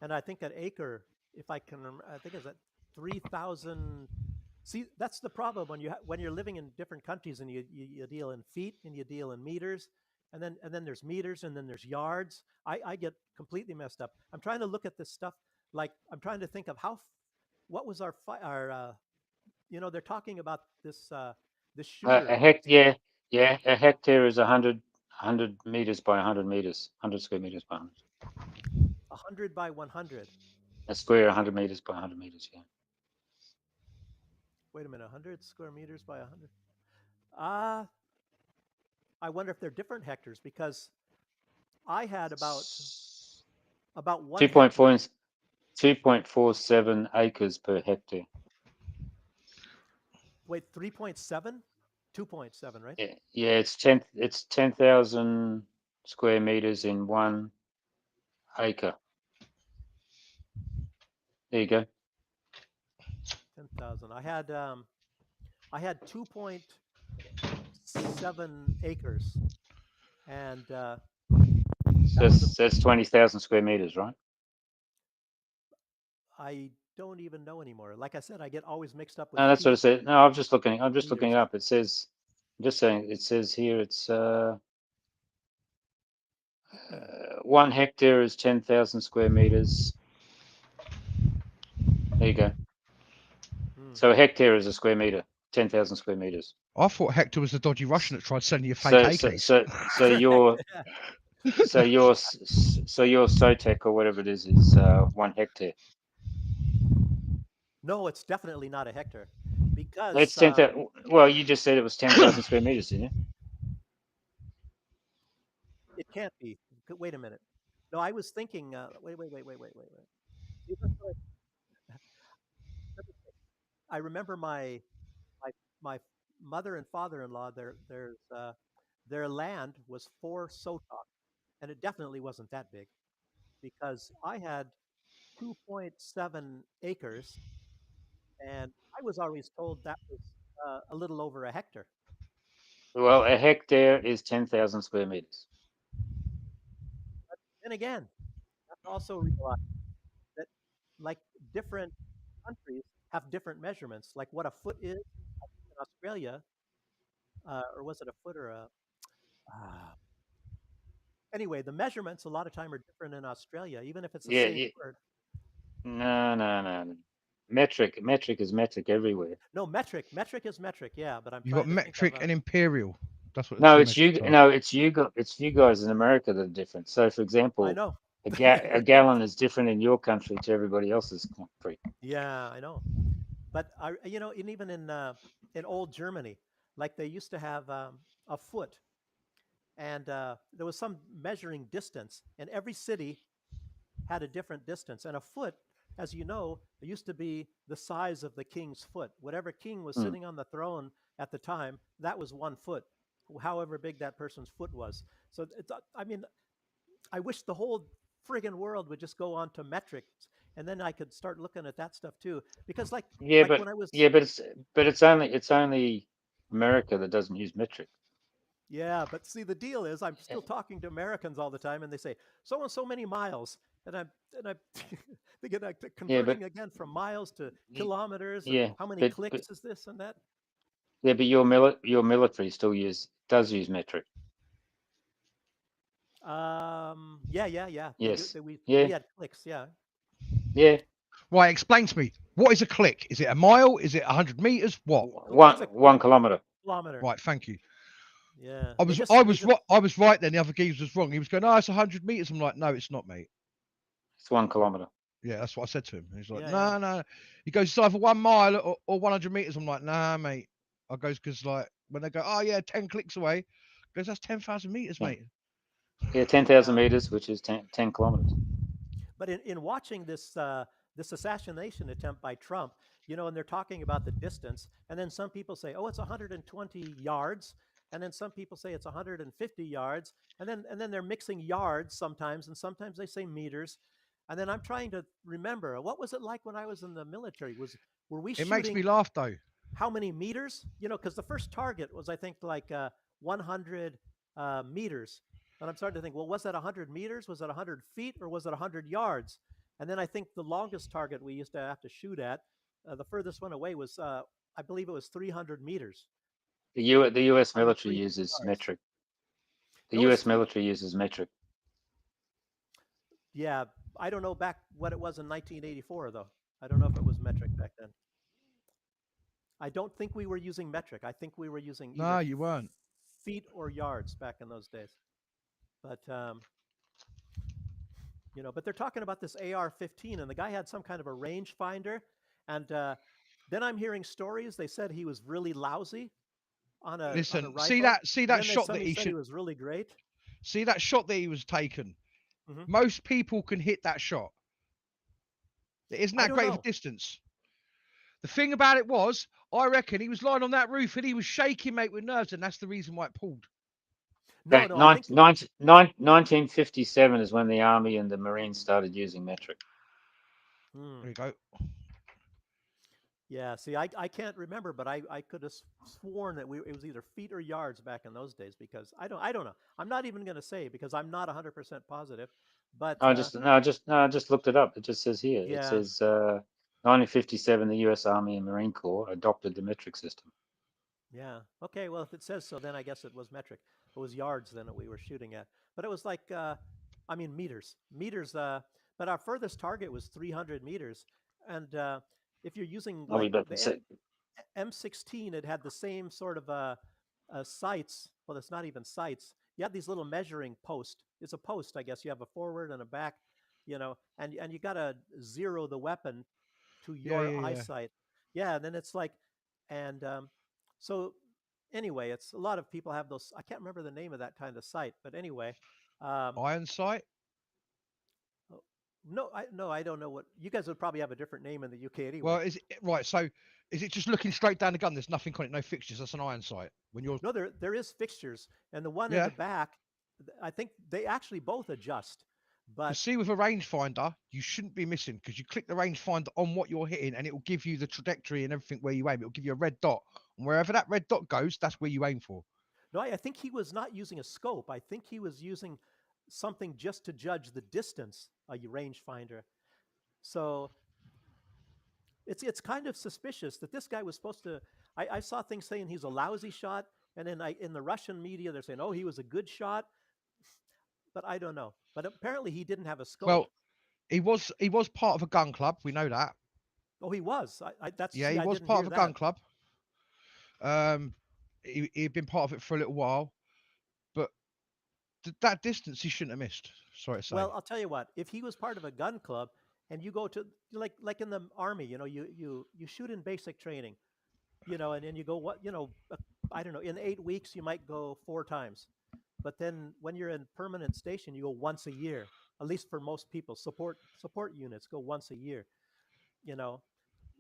and I think an acre, if I can, I think is at 3,000. See, that's the problem when you're living in different countries and you deal in feet and you deal in meters, and then there's meters and then there's yards. I get completely messed up. I'm trying to look at this stuff. Like I'm trying to think of what was our they're talking about this A shooter. hect. Yeah. Yeah. A hectare is 100 meters by 100 meters. 100 square meters by 100. 100 by 100. A square 100 meters by 100 meters. Yeah. Wait a minute, 100 square meters by 100. Uh, I wonder if they're different hectares because I had about 1 hectare. 2.4 2.47 acres per hectare. Wait, 3.7? 2.7, right? Yeah. Yeah. It's 10,000 square meters in 1 acre. There you go. 10,000. I had 2.7 acres, and that was That's 20,000 square meters, right? I don't even know anymore. Like I said, I get always mixed up with No, that's what it feet said. No, I'm just looking. I'm just looking meters. it up. It says. I'm just saying. It says here. It's 1 hectare is 10,000 square meters. There you go. Hmm. So a hectare is a square meter. 10,000 square meters. I thought Hector was the dodgy Russian that tried selling you fake So AKs. your SOTEC or whatever it is 1 hectare. No, it's definitely not a hectare It's because 10,000. Well, you just said it was 10,000 square meters, didn't you? it can't be. Wait a minute. No, I was thinking. Wait. See, that's what I remember my my mother and father-in-law. Their land was 4 sotok, and it definitely wasn't that big because 2.7 acres, and I was always told that was a little over a hectare. Well, a hectare is 10,000 square meters. Then again, you have to also realize that like different countries have different measurements. Like what a foot is in Australia, or was it a foot or a? Uh, anyway, the measurements a lot of time are different in Australia, even if it's the Yeah, same yeah. word. No. Metric is metric everywhere. No, metric is metric. Yeah, but I'm You got trying to think of metric a. and imperial. That's what No, the it's you. metrics are. No, it's you guys in America that are different. So, for I example, know. a gallon is different in your country to everybody else's country. Yeah, I know. But and even in old Germany, like they used to have a foot, and there was some measuring distance, and every city had a different distance. And a foot, as you know, it used to be the size of the king's foot. Whatever king was Hmm. sitting on the throne at the time, that was 1 foot, however big that person's foot was. So I mean, I wish the whole friggin' world would just go on to metrics, and then I could start looking at that stuff too. Because Yeah, like but when I was yeah, but it's only America that doesn't use metric. Yeah, but see, the deal is, I'm Uh, still talking to Americans all the time, and they say so and so many miles, and I'm they get Yeah, but converting again from miles to y- kilometers, and yeah, how many but clicks is this and that? yeah, but your military still does use metric. Yeah. They do. Yes. We Yeah. had clicks. Yeah. Yeah. Right, explain to me. What is a click? Is it a mile? Is it 100 meters? What? What's a One kilometer. kilometer? Right, thank you. Yeah. I They was just I they was just right. I was right. Then the other geezer was wrong. He was going, "Oh, it's 100 meters." I'm like, "No, it's not, mate." It's 1 kilometer. Yeah, that's what I said to him. He's like, yeah. "No, no." He goes, "It's either 1 mile or 100 meters." I'm like, "Nah, mate." I goes, "Because like when they go, oh yeah, 10 clicks away," he goes, "That's 10,000 meters, Yeah. mate." Yeah, 10,000 Yeah. meters, which is 10 kilometers. But in watching this assassination attempt by Trump, and they're talking about the distance, and then some people say, "Oh, it's 120 yards," and then some people say it's 150 yards, and then they're mixing yards sometimes, and sometimes they say meters, and then I'm trying to remember what was it like when I was in the military? Were we It makes me shooting laugh though. how many meters? Because the first target was, I think, like 100 meters. And I'm starting to think, well, was that 100 meters? Was that 100 feet? Or was it 100 yards? And then I think the longest target we used to have to shoot at, the furthest one away was, I believe it was 300 meters, The U.S. under military 300 uses yards. metric. The No, it's U.S. three. military uses metric. Yeah, I don't know back what it was in 1984, though. I don't know if it was metric back then. I don't think we were using metric. I think we were using either No, you weren't. feet or yards back in those days. But but they're talking about this AR-15, and the guy had some kind of a rangefinder, and then I'm hearing stories. They said he was really lousy on a Listen, see rifle, that see and that then they shot that suddenly he said he should was really great. see that shot that he was taken. Hmm. Most people can hit that shot. It isn't I that don't great of a know. distance. The thing about it was, I reckon he was lying on that roof and he was shaking, mate, with nerves, and that's the reason why it pulled. No, Okay, no, I think. 1957 is when the Army and the Marines started using metric. Hmm. There you go. Yeah, see, I can't remember, but I could have sworn that it was either feet or yards back in those days because I don't know. I'm not even going to say because I'm not 100% positive, but I just looked it up. It just says here. It yeah. says 1957, the U.S. Army and Marine Corps adopted the metric system. Yeah. Okay. Well, if it says so, then I guess it was metric. It was yards then that we were shooting at. But it was like, I mean, meters. Meters. But our furthest target was 300 meters. And if you're using I'll be like back in a the sec. M16, it had the same sort of sights. Well, it's not even sights. You have these little measuring posts. It's a post, I guess. You have a forward and a back, and you got to zero the weapon to Yeah, your yeah, yeah. eyesight. Yeah, and then it's like, and so anyway, it's a lot of people have those. I can't remember the name of that kind of sight, but anyway, um, Iron sight. oh, no, I don't know what you guys would probably have a different name in the UK Well, anyway. is it right? So, is it just looking straight down the gun? There's nothing on it, no fixtures. That's an iron sight. When you're, No, there is fixtures, and the one in yeah, the back, I think they actually both adjust. But see, with a rangefinder, you shouldn't be missing because you click the rangefinder on what you're hitting, and it will give you the trajectory and everything where you aim. It will give you a red dot, and wherever that red dot goes, that's where you aim for. no, I think he was not using a scope. I think he was using something just to judge the distance, a rangefinder. So it's kind of suspicious that this guy was supposed to. I saw things saying he's a lousy shot, and then in the Russian media they're saying, oh, he was a good shot, but I don't know. But apparently he didn't have a scope. Well, he was part of a gun club. We know that. Oh, he was. Yeah, he I was didn't part hear of a that. gun club. He'd been part of it for a little while, but that distance he shouldn't have missed. Sorry to say. Well, I'll tell you what. If he was part of a gun club, and you go to like in the army, you shoot in basic training, and then you go I don't know. In 8 weeks, you might go 4 times, but then when you're in permanent station, you go once a year. At least for most people, support units go once a year. You know,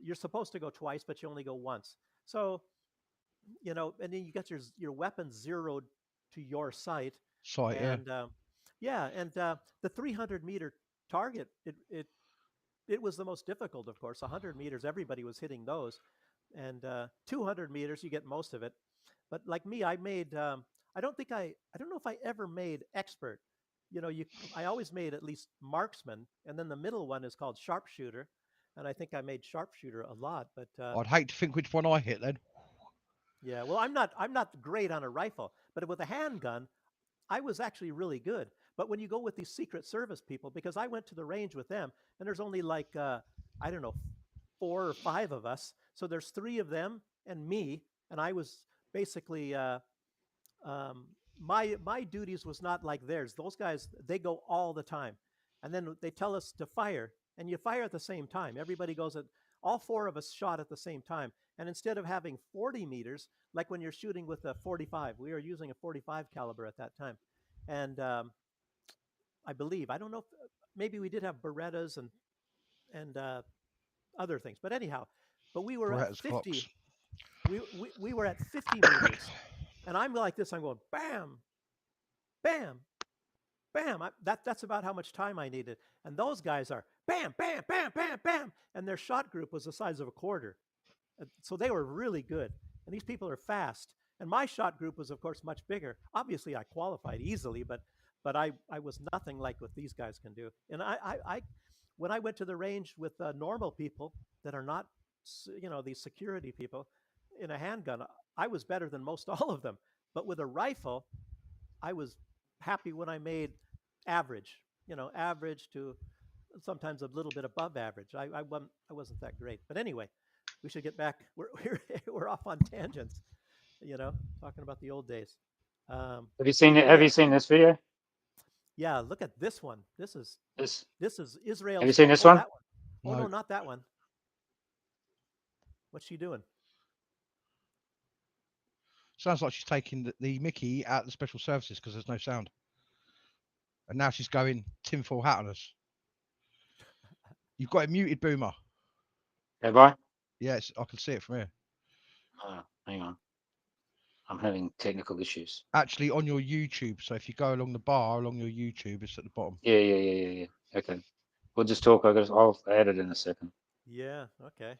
you're supposed to go twice, but you only go once. So and then you get your weapon zeroed to your sight, Sight, yeah. and yeah, and the 300-meter target, it was the most difficult, of course. 100 meters, everybody was hitting those, and 200 meters, you get most of it. But like me, I made. I don't know if I ever made expert. I always made at least marksman, and then the middle one is called sharpshooter, and I think I made sharpshooter a lot. But I'd hate to think which one I hit then. yeah, well, I'm not great on a rifle, but with a handgun, I was actually really good. But when you go with these Secret Service people, because I went to the range with them, and there's only like I don't know, 4 or 5 of us. So there's 3 of them and me, and I was basically um, my duties was not like theirs. Those guys, they go all the time, and then they tell us to fire, and you fire at the same time. Everybody goes at all 4 of us shot at the same time, and instead of having 40 meters, like when you're shooting with a 45, we were using a 45 caliber at that time, and I believe, I don't know if maybe we did have Berettas and other things, but anyhow, but we were at Beretta's 50. clocks. We were at 50 meters, and I'm like this. I'm going bam, bam, bam. That's about how much time I needed. And those guys are bam, bam, bam, bam, bam, and their shot group was the size of a quarter. So they were really good. And these people are fast. And my shot group was, of course, much bigger. Obviously, I qualified easily, but I was nothing like what these guys can do. And I when I went to the range with normal people that are not, these security people in a handgun, I was better than most all of them. But with a rifle, I was happy when I made average, average to sometimes a little bit above average. I wasn't that great. But anyway, we should get back. We're off on tangents, talking about the old days. Have you seen it? Oh Have yeah, you seen this video? yeah. Look at this one. This is This. Have you Israel's. seen Oh, this oh, one? that one. Oh No. no, not that one. What's she doing? Sounds like she's taking the Mickey out of the special services because there's no sound. And now she's going tinfoil hat on us. You've got it muted, Boomer. Have I? Yes, I can see it from here. Hang on. I'm having technical issues. Actually, on your YouTube. So if you go along the bar along your YouTube, it's at the bottom. Yeah. Okay. We'll just talk. I'll add it in a second. Yeah. Okay.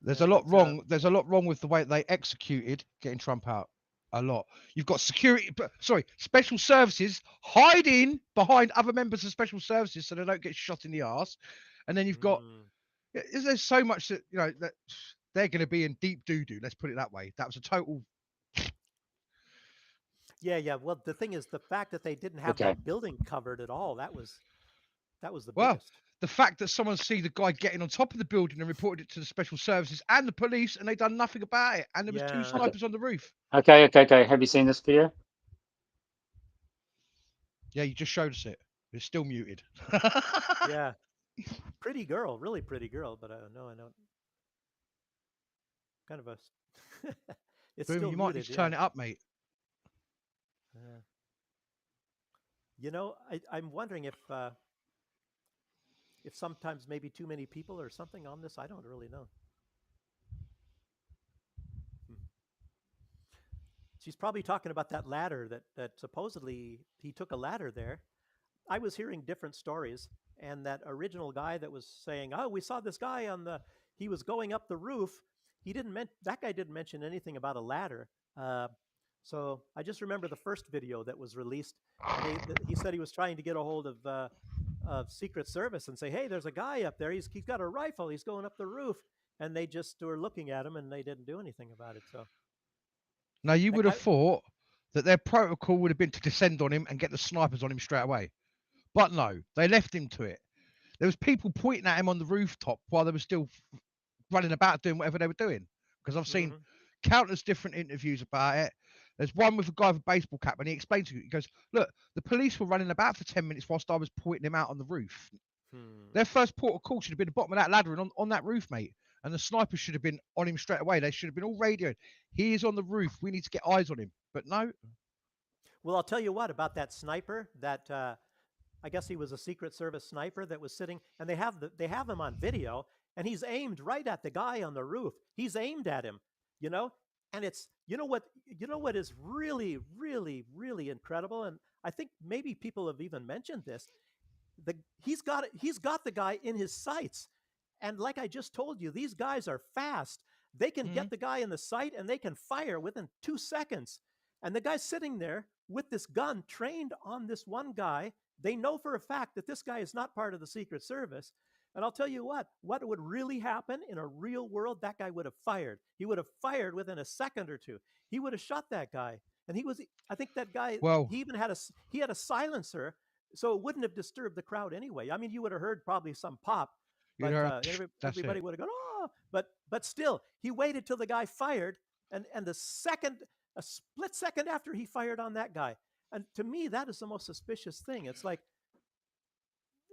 There's Yeah, a lot but wrong. There's a lot wrong with the way they executed getting Trump out. A lot. You've got special services hiding behind other members of special services so they don't get shot in the arse. And then you've got, there's so much that, that they're going to be in deep doo-doo. Let's put it that way. That was a total. yeah. Well, the thing is, the fact that they didn't have Okay. that building covered at all, that was the Well, biggest. the fact that someone see the guy getting on top of the building and reported it to the special services and the police and they done nothing about it. And there was 2 Yeah. snipers on the roof. Okay. Have you seen this video? Yeah, you just showed us it. It's still muted. Yeah. Pretty girl, really pretty girl, but no, I don't. Kind of a. It's Boom, still you might need muted. to Yeah. turn it up, mate. I'm wondering if sometimes maybe too many people or something on this. I don't really know. She's probably talking about that ladder that supposedly he took a ladder there. I was hearing different stories, and that original guy that was saying, "Oh, we saw this guy on the he was going up the roof." That guy didn't mention anything about a ladder. Uh, so I just remember the first video that was released, and he said he was trying to get a hold of Secret Service and say, "Hey, there's a guy up there. He's got a rifle. He's going up the roof." And they just were looking at him, and they didn't do anything about it. So Now, you that would have guy, thought that their protocol would have been to descend on him and get the snipers on him straight away. But no, they left him to it. There was people pointing at him on the rooftop while they were still running about doing whatever they were doing. Because I've seen hmm countless different interviews about it. There's one with a guy with a baseball cap, and he explains to you, he goes, "Look, the police were running about for 10 minutes whilst I was pointing him out on the roof. hmm. Their first port of call should have been the bottom of that ladder and on that roof, mate. And the snipers should have been on him straight away. They should have been all radioed. He is on the roof. We need to get eyes on him." But no. Well, I'll tell you what about that sniper. That I guess he was a Secret Service sniper that was sitting, and they have him on video, and he's aimed right at the guy on the roof. He's aimed at him, you know, and it's you know what is really really really incredible, and I think maybe people have even mentioned this. He's got the guy in his sights, and like I just told you, these guys are fast. They can Mhm. get the guy in the sight, and they can fire within 2 seconds. And the guy's sitting there with this gun trained on this one guy. They know for a fact that this guy is not part of the Secret Service. And I'll tell you what would really happen in a real world, that guy would have fired. He would have fired within a second or two. He would have shot that guy. And I think that guy, Well, he even he had a silencer, so it wouldn't have disturbed the crowd anyway. I mean, you would have heard probably some pop, you but know, that's everybody it. would have gone, oh, but still, he waited till the guy fired, and a split second after he fired on that guy. And to me, that is the most suspicious thing. It's like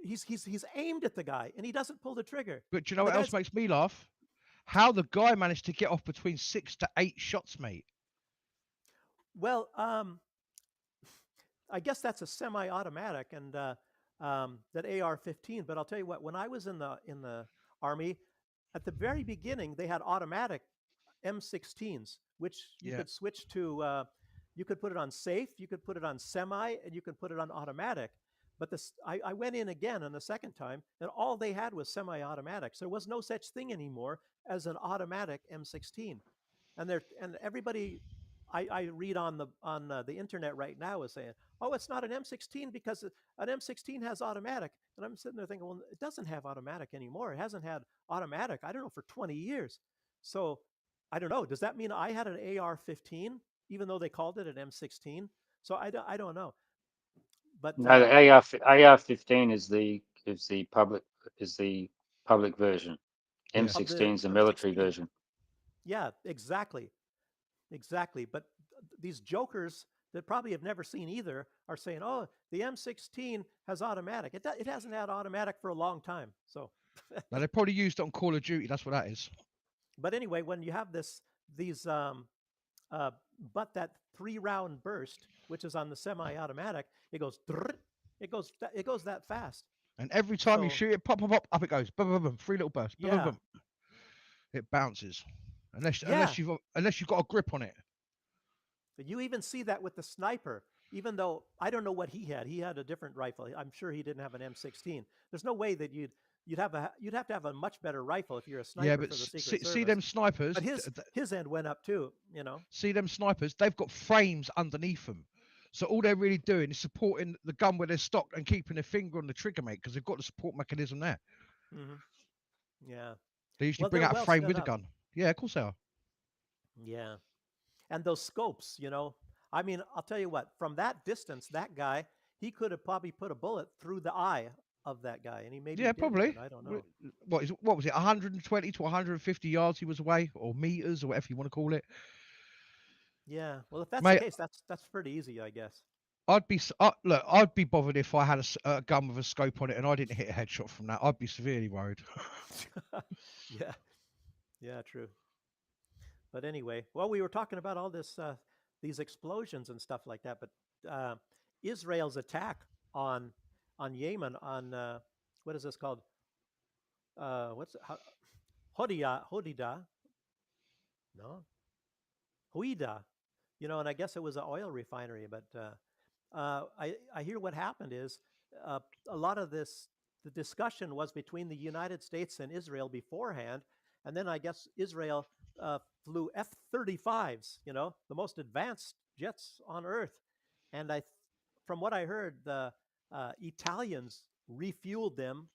he's aimed at the guy and he doesn't pull the trigger. But do you know And the what else guy's makes me laugh? How the guy managed to get off between 6 to 8 shots, mate. well, I guess that's a semi-automatic and that AR-15. But I'll tell you what, when I was in the army, at the very beginning, they had automatic M16s, which you Yeah. could switch to. You could put it on safe, you could put it on semi, and you could put it on automatic. But I went in again on the second time, and all they had was semi-automatics. There was no such thing anymore as an automatic M16. And everybody I read on the internet right now is saying, "Oh, it's not an M16 because an M16 has automatic." And I'm sitting there thinking, "Well, it doesn't have automatic anymore. It hasn't had automatic, I don't know, for 20 years." So I don't know. Does that mean I had an AR-15 even though they called it an M16? So I don't know. But No, the AR-15 is the public version. Yeah. M16 is the of the military 16, version. yeah, exactly. Exactly. But these jokers that probably have never seen either are saying, "Oh, the M16 has automatic." It hasn't had automatic for a long time. So, Now they probably used it on Call of Duty. That's what that is. but anyway, when you have these uh, but that 3 round burst, which is on the semi-automatic, it goes, it goes that fast. And every time you So shoot it, pop, pop, pop, up it goes. Boom, boom, boom. 3 little bursts. Boom, boom, yeah, boom. It bounces. yeah. Unless you've got a grip on it. You even see that with the sniper. Even though I don't know what he had a different rifle. I'm sure he didn't have an M16. There's no way that you'd have to have a much better rifle if you're a Yeah, sniper but for the Secret see Service. them snipers. But his end went up too. You know. See them snipers. They've got frames underneath them. So all they're really doing is supporting the gun where they're stocked and keeping their finger on the trigger, mate, because they've got the support mechanism there. Hmm. Yeah. They usually Well, bring they're out a well frame set with the up. gun. Yeah, of course they are. Yeah. And those scopes, I mean, I'll tell you what, from that distance, that guy, he could have probably put a bullet through the eye of that guy, and maybe he Yeah, did probably. even. I don't know. What was it? 120 to 150 yards he was away, or meters, or whatever you want to call it, Yeah. Well, if that's the mate. case, that's pretty easy, I guess. Look. I'd be bothered if I had a gun with a scope on it and I didn't hit a headshot from that. I'd be severely worried. Yeah. Yeah, true. But anyway, well, we were talking about all these explosions and stuff like that, but Israel's attack on Yemen on what is this called? What's it? Hodida? No, Huida. And I guess it was an oil refinery. But I hear what happened is a lot of this, the discussion was between the United States and Israel beforehand, and then I guess Israel flew F-35s, the most advanced jets on Earth, and from what I heard, the Italians refueled them,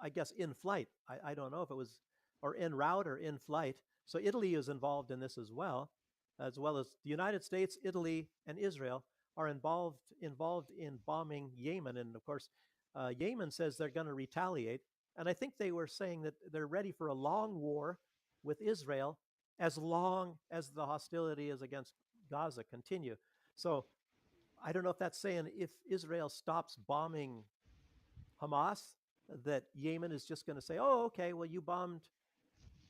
I guess, in flight. I don't know if it was or en route or in flight. So Italy is involved in this as well as the United States, Italy, and Israel are involved in bombing Yemen. And of course, Yemen says they're going to retaliate. And I think they were saying that they're ready for a long war with Israel as long as the hostilities against Gaza continue. So I don't know if that's saying if Israel stops bombing Hamas, that Yemen is just going to say, oh, okay, well, you bombed,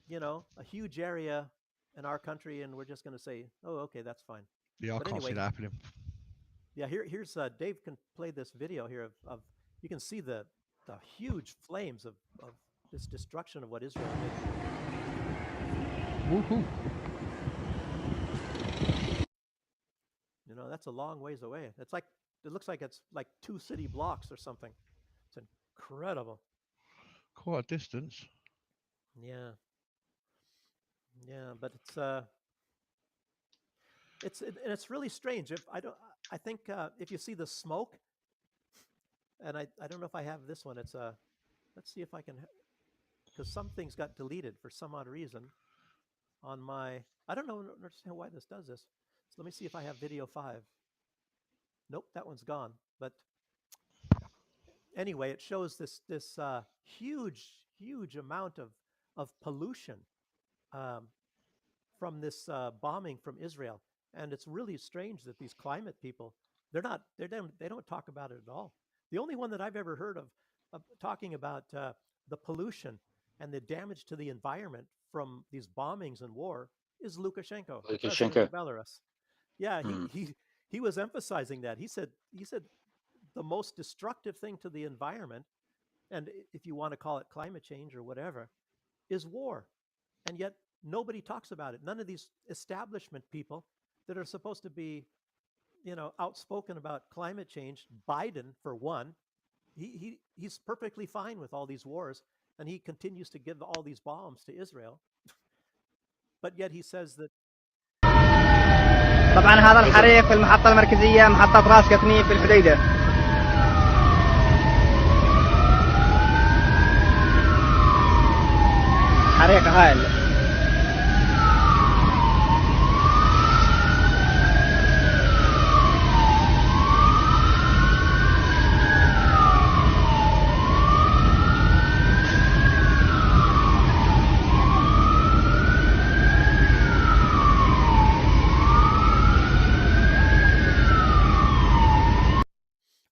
a huge area in our country, and we're just going to say, oh, okay, that's fine. Yeah, I But can't see anyway, that happening. yeah, here's Dave can play this video here of you can see the huge flames of this destruction of what Israel did. Woohoo! That's a long ways away. It looks like it's like 2 city blocks or something. It's incredible. Quite a distance. Yeah, but it's really strange. I think if you see the smoke, and I don't know if I have this one. It's let's see if I can, because some things got deleted for some odd reason on my. I don't understand why this does this. So let me see if I have video 5. Nope, that one's gone. But anyway, it shows this huge amount of pollution from this bombing from Israel, and it's really strange that these climate people they don't talk about it at all. The only one that I've ever heard of talking about the pollution and the damage to the environment from these bombings and war is Lukashenko, the president of Belarus. Yeah, he was emphasizing that. He said the most destructive thing to the environment, and if you want to call it climate change or whatever, is war. And yet nobody talks about it. None of these establishment people that are supposed to be, outspoken about climate change, Biden for one, he's perfectly fine with all these wars, and he continues to give all these bombs to Israel. But yet he says that طبعا هذا الحريق في المحطة المركزية محطة راس كتنيف في الحديدة. حريق هائل.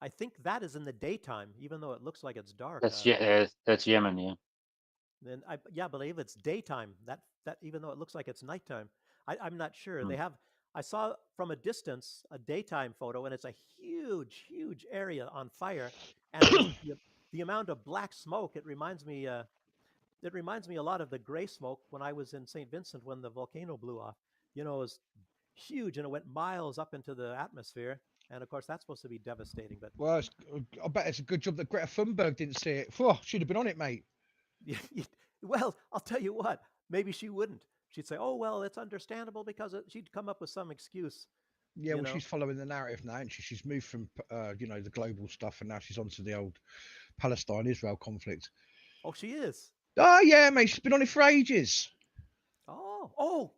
I think that is in the daytime, even though it looks like it's dark. That's Yemen, yeah. Then I believe it's daytime. That even though it looks like it's nighttime, I'm not sure. I saw from a distance a daytime photo, and it's a huge area on fire, and the amount of black smoke. It reminds me a lot of the gray smoke when I was in St. Vincent when the volcano blew off. It was huge, and it went miles up into the atmosphere. And of course, that's supposed to be devastating. But well, I bet it's a good job that Greta Thunberg didn't see it. She'd have been on it, mate. Well, I'll tell you what. Maybe she wouldn't. She'd say, "Oh, well, it's understandable," because she'd come up with some excuse. Yeah, well, she's following the narrative now, and she's moved from the global stuff, and now she's onto the old Palestine-Israel conflict. Oh, she is. Oh yeah, mate. She's been on it for ages. Oh,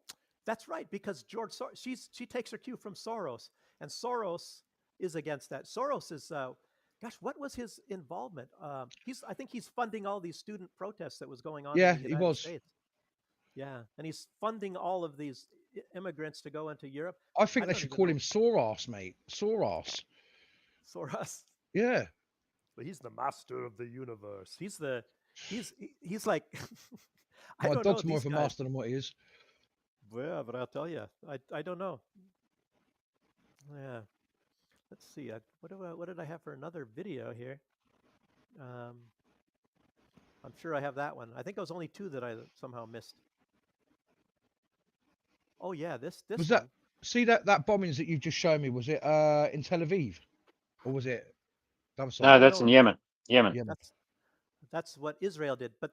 that's right. Because George she takes her cue from Soros. And Soros is against that. Soros is, gosh, what was his involvement? I think he's funding all these student protests that was going on in the United States. Yeah, and he's funding all of these immigrants to go into Europe. I think they should call him Soros, mate. Soros. Yeah. But he's the master of the universe. He's like. My dog's more of a master than what he is. Yeah, but I'll tell you, I don't know. Yeah, let's see. What did I have for another video here? I'm sure I have that one. I think it was only 2 that I somehow missed. Oh yeah, this was that. See that bombings that you just showed me. Was it in Tel Aviv, or was it The other side. No, that's in Yemen. Yemen. Yemen. That's what Israel did. But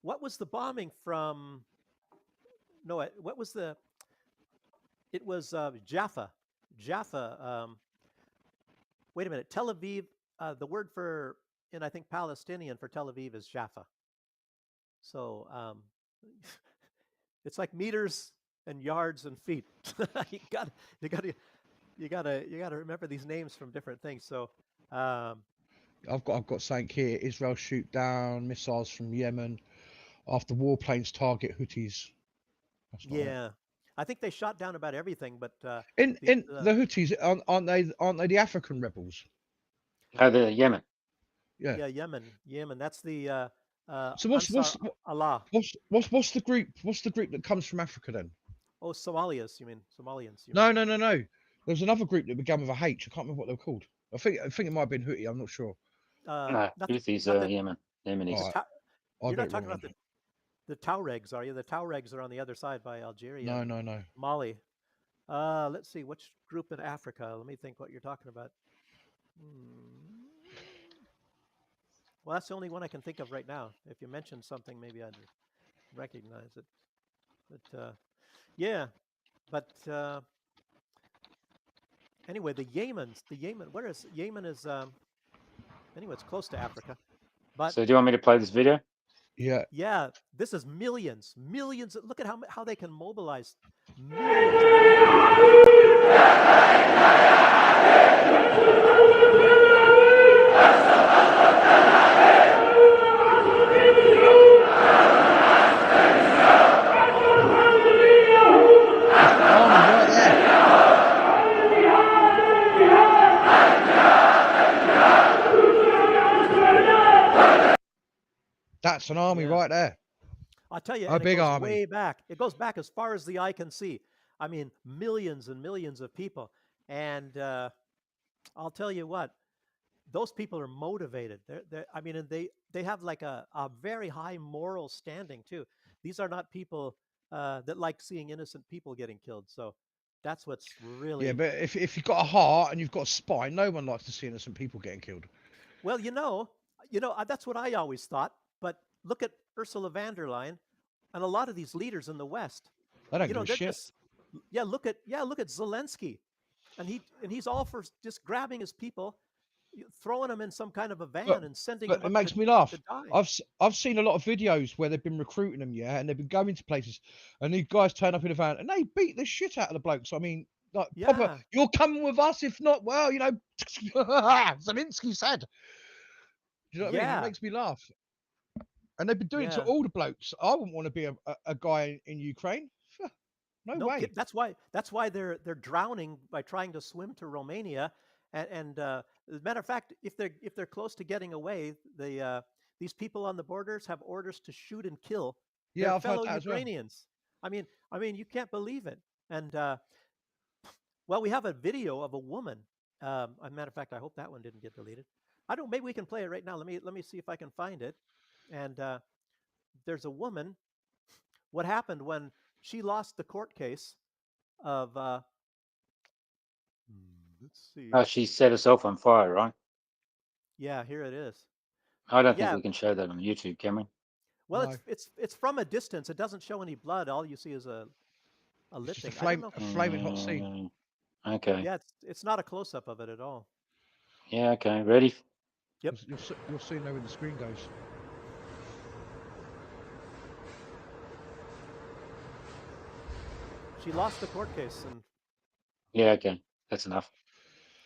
what was the bombing from? No, what was the? It was Jaffa. Jaffa. Wait a minute. Tel Aviv. The word for in I think Palestinian for Tel Aviv is Jaffa. So it's like meters and yards and feet. you got to remember these names from different things. So I've got something here. Israel shoot down missiles from Yemen after warplanes target Houthis. That's not right. yeah, I think they shot down about everything. But In the Houthis aren't they the African rebels? No, the Yemen. Yeah. yeah, Yemen. That's the So what's Allah. what's the group? What's the group that comes from Africa then? Oh, Somalians. You mean Somalians? No. There's another group that began with a H. I can't remember what they were called. I think it might have been Houthi. I'm not sure. No, Nothing. Houthis Nothing. are Yemen. Yemenis. All right. I You're got not it talking wrong about the Tuaregs, are you? The Tuaregs are on the other side by Algeria. then. and No. Mali. Let's see, which group in Africa? Let me think what you're talking about. Well, that's the only one I can think of right now. If you mentioned something, maybe I'd recognize it. But yeah, but anyway, the Yemen. Where is Yemen? Is anyway, it's close to Africa. But So do you want me to play this video? yeah, this is millions. Look at how they can mobilize millions. That's an army right there. I'll tell you, A big army. Way back. It goes back as far as the eye can see. I mean, millions and millions of people. And I'll tell you what, those people are motivated. I mean, and they have like a very high moral standing too. These are not people that like seeing innocent people getting killed. So that's what's really. Yeah, but if you've got a heart and you've got a spine, no one likes to see innocent people getting killed. Well, that's what I always thought. But look at Ursula von der Leyen and a lot of these leaders in the West. They don't give a shit. Look at Zelensky, and he's all for just grabbing his people, throwing them in some kind of a van and sending them. But it makes me laugh. I've seen a lot of videos where they've been recruiting them, and they've been going to places, and these guys turn up in a van and they beat the shit out of the blokes. I mean, like, proper, you're coming with us. If not, well, Zelensky said. Do you know what I mean? It makes me laugh. And they've been doing it to all the blokes. I wouldn't want to be a guy in Ukraine. No way. That's why they're drowning by trying to swim to Romania. And as a matter of fact, if they're close to getting away, these people on the borders have orders to shoot and kill their fellow Ukrainians. Well. I mean, you can't believe it. And well, we have a video of a woman. As a matter of fact, I hope that one didn't get deleted. I don't. Maybe we can play it right now. Let me see if I can find it. And there's a woman. What happened when she lost the court case of? Let's see. Oh, she set herself on fire, right? Yeah, here it is. I don't think we can show that on YouTube, can we? Well, no. it's from a distance. It doesn't show any blood. All you see is a lip thing. A flaming hot scene. Okay. Yeah, it's not a close up of it at all. Yeah. Okay. Ready? Yep. You'll see now when the screen goes. She lost the court case, and yeah, okay, that's enough.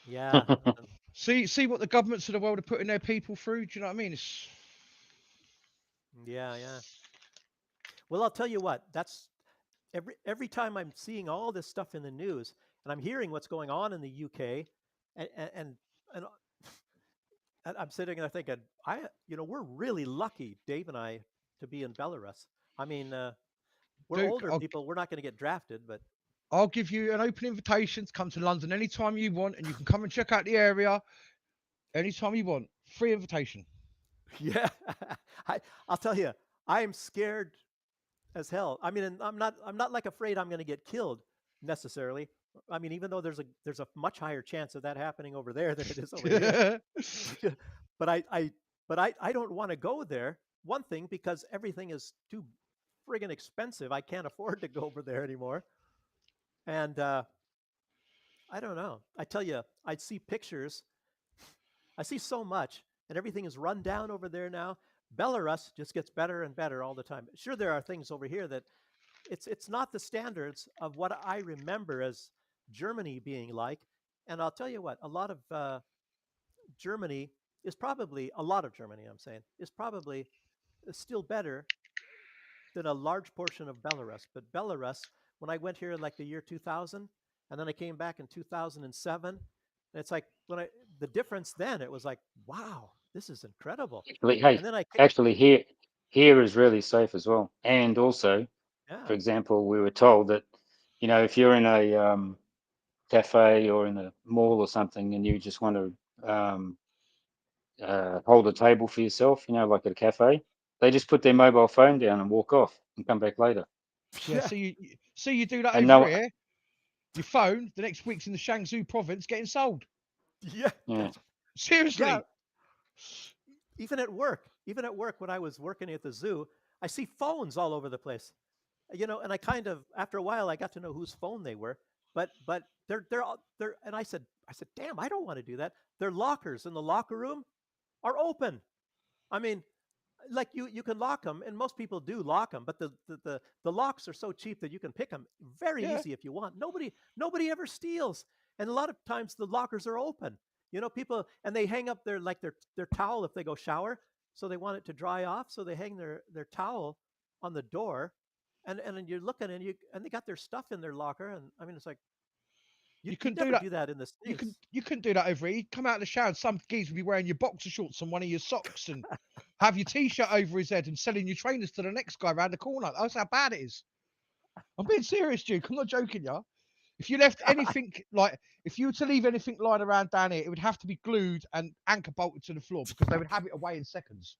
Yeah. see what the governments of the world are putting their people through. Do you know what I mean? Yeah. Well, I'll tell you what. That's every time I'm seeing all this stuff in the news, and I'm hearing what's going on in the UK, and I'm sitting there thinking, we're really lucky, Dave and I, to be in Belarus. I mean, we're older people. We're not going to get drafted, but I'll give you an open invitation to come to London anytime you want, and you can come and check out the area anytime you want. Free invitation. Yeah, I'll tell you, I'm scared as hell. I mean, I'm not like afraid I'm going to get killed necessarily. I mean, even though there's a much higher chance of that happening over there than it is over here. but I don't want to go there. One thing, because everything is too friggin' expensive. I can't afford to go over there anymore. And I don't know. I tell you, I see pictures. I see so much, and everything is run down over there now. Belarus just gets better and better all the time. Sure, there are things over here that it's not the standards of what I remember as Germany being like. And I'll tell you what, Germany a lot of Germany, I'm saying, is probably still better than a large portion of Belarus. But Belarus, when I went here in like the year 2000, and then I came back in 2007, and it's like the difference then, it was like, wow, this is incredible. Actually, And hey, then actually here is really safe as well. And also, yeah, for example, we were told that, if you're in a cafe or in a mall or something, and you just want to hold a table for yourself, like at a cafe, they just put their mobile phone down and walk off and come back later. Yeah, yeah, so you do that And over no, here. Your phone the next week's in the Shangzhou province getting sold. yeah, yeah, Seriously. yeah. Even at work, when I was working at the zoo, I see phones all over the place. And I kind of, after a while, I got to know whose phone they were. But they're, and I said, damn, I don't want to do that. Their lockers in the locker room are open. I mean, like you can lock them, and most people do lock them, but the locks are so cheap that you can pick them very Yeah. easy if you want. Nobody ever steals, and a lot of times the lockers are open. People, and they hang up their towel if they go shower, so they want it to dry off, so they hang their towel on the door, and then you're looking, and they got their stuff in their locker, and I mean, it's like You you'd couldn't do never that. do that in the States. You couldn't do that over here. You'd come out of the shower and some geese would be wearing your boxer shorts and one of your socks and have your t-shirt over his head and selling your trainers to the next guy around the corner. That's how bad it is. I'm being serious, Duke. I'm not joking, yeah. If you left anything if you were to leave anything lying around down here, it would have to be glued and anchor bolted to the floor because they would have it away in seconds.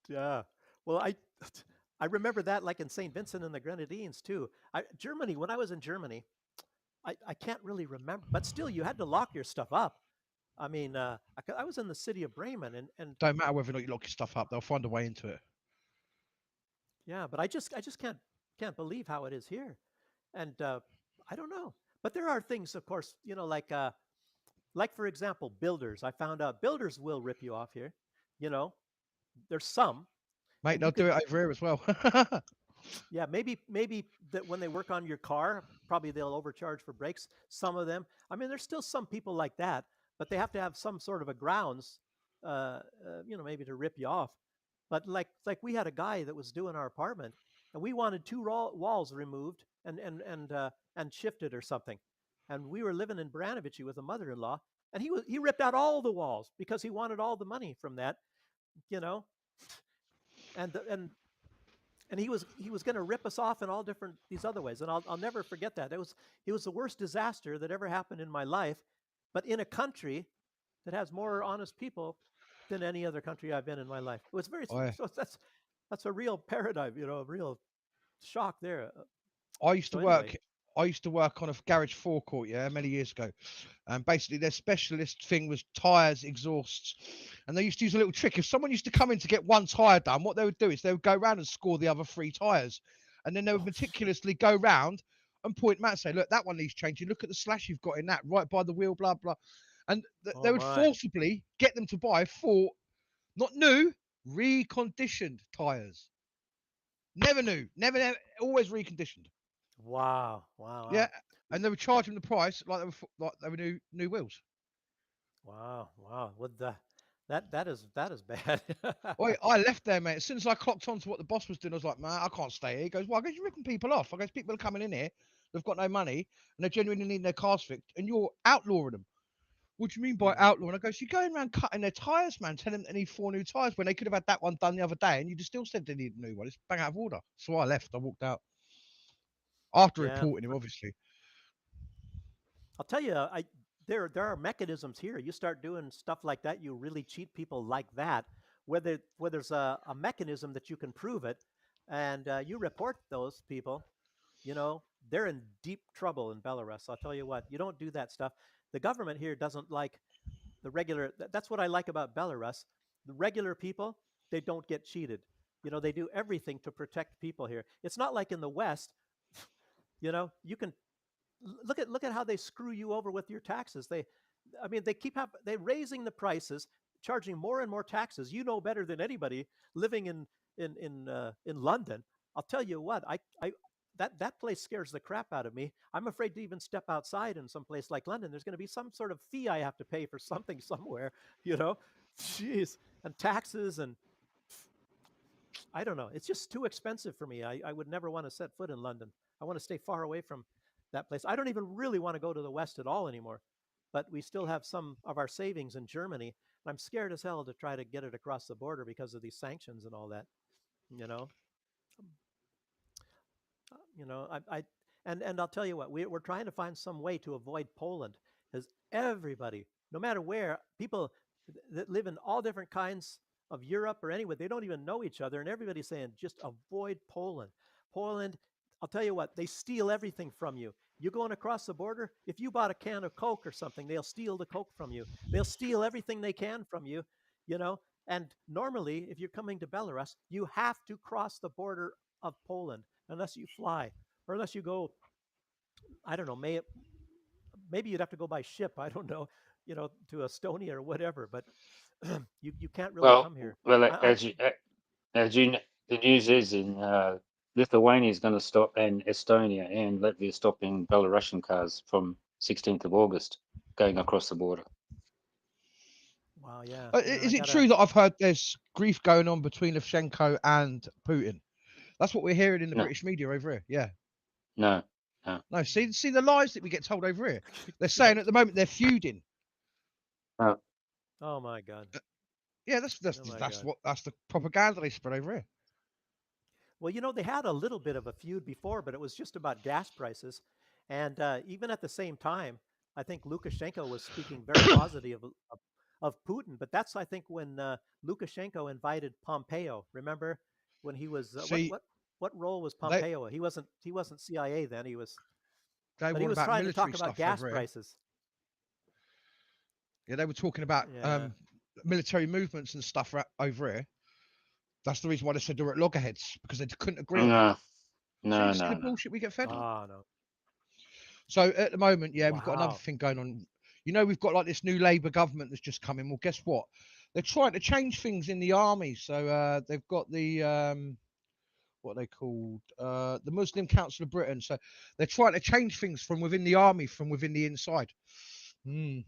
Yeah. Well, I remember that like in St. Vincent and the Grenadines too. Germany, when I was in Germany, I can't really remember, but still, you had to lock your stuff up. I mean, I was in the city of Bremen, and Don't matter whether or not you lock your stuff up, they'll find a way into it. yeah, but I just can't believe how it is here, and I don't know. But there are things, of course, like for example, builders. I found out builders will rip you off here. You know, there's some, Mate, and they'll you do could it over here as well. Yeah, maybe that when they work on your car, probably they'll overcharge for brakes. Some of them, I mean, there's still some people like that, but they have to have some sort of a grounds, maybe to rip you off. But like we had a guy that was doing our apartment, and we wanted two walls removed and shifted or something, and we were living in Branovici with a mother-in-law, and he ripped out all the walls because he wanted all the money from that, you know, and he was going to rip us off in all different these other ways, and I'll never forget that. It was the worst disaster that ever happened in my life, but in a country that has more honest people than any other country I've been in my life. It was very I, so that's a real paradigm, a real shock there. I used to So work. anyway, I used to work on a garage forecourt, yeah, many years ago. And basically, their specialist thing was tires, exhausts, and they used to use a little trick. If someone used to come in to get one tire done, what they would do is they would go around and score the other three tires, and then they would oh, meticulously go round and point Matt, say, "Look, that one needs changing. Look at the slash you've got in that, right by the wheel, blah blah." And they oh would my, forcibly get them to buy four, not new, reconditioned tires. Never new, never, always reconditioned. wow, wow, Yeah, wow, and they were charging the price like they were new wheels. wow, wow. With that is bad. I left there, mate. As soon as I clocked on to what the boss was doing, I was like, man, I can't stay here. He goes, well, I guess you're ripping people off. I guess people are coming in here, they've got no money, and they genuinely need their cars fixed, and you're outlawing them. What do you mean by Mhm. outlawing? I goes, you're going around cutting their tyres, man, telling them they need 4 new tyres when they could have had that one done the other day, and you just still said they need a new one. It's bang out of order. So I left. I walked out after Yeah, reporting him, obviously. I'll tell you, there are mechanisms here. You start doing stuff like that, you really cheat people like that, where there's a mechanism that you can prove it, and you report those people. You know, they're in deep trouble in Belarus. I'll tell you what, you don't do that stuff. The government here doesn't like the regular. That's what I like about Belarus. The regular people, they don't get cheated. They do everything to protect people here. It's not like in the West. You can look at how they screw you over with your taxes. I mean, they raising the prices, charging more and more taxes. You know better than anybody living in London. I'll tell you what, I that place scares the crap out of me. I'm afraid to even step outside in some place like London. There's going to be some sort of fee I have to pay for something somewhere. You know, jeez, and taxes and I don't know. It's just too expensive for me. I would never want to set foot in London. I want to stay far away from that place. I don't even really want to go to the West at all anymore. But we still have some of our savings in Germany. And I'm scared as hell to try to get it across the border because of these sanctions and all that. You know, I and I'll tell you what, we're trying to find some way to avoid Poland because everybody, no matter where, people that live in all different kinds of Europe or anywhere, they don't even know each other, and everybody's saying just avoid Poland. Poland, I'll tell you what, they steal everything from you. You going across the border, if you bought a can of Coke or something, they'll steal the Coke from you. They'll steal everything they can from you, you know. And normally, if you're coming to Belarus, you have to cross the border of Poland unless you fly or unless you go, I don't know, maybe you'd have to go by ship. I don't know, to Estonia or whatever. But you can't really Well, come here. well, I'm the news is in Lithuania is going to stop, and Estonia and Latvia stopping Belarusian cars from 16th of August going across the border. wow, yeah. Is it true that I've heard there's grief going on between Lukashenko and Putin? That's what we're hearing in the No, British media over here. Yeah. no, no, No, see the lies that we get told over here. They're saying at the moment they're feuding. no. Oh my God. Yeah, that's Oh my that's God. that's the propaganda they spread over here. Well, they had a little bit of a feud before, but it was just about gas prices. And even at the same time, I think Lukashenko was speaking very positive of Putin. But that's, I think, when Lukashenko invited Pompeo. Remember when he was See, what role was they Pompeo? He wasn't CIA then. they But were he on was about trying to military talk about stuff gas over here. prices. Yeah, they were talking about Yeah. military movements and stuff over here. That's the reason why they said they were at loggerheads because they couldn't agree on it. No, See no, the no. bullshit we get fed. Oh no. So at the moment, yeah, we've got another Wow. thing going on. We've got like this new Labour government that's just come in. Well, guess what? They're trying to change things in the army. So they've got the what are they called? The Muslim Council of Britain. So they're trying to change things from within the army, from within the inside. Mm.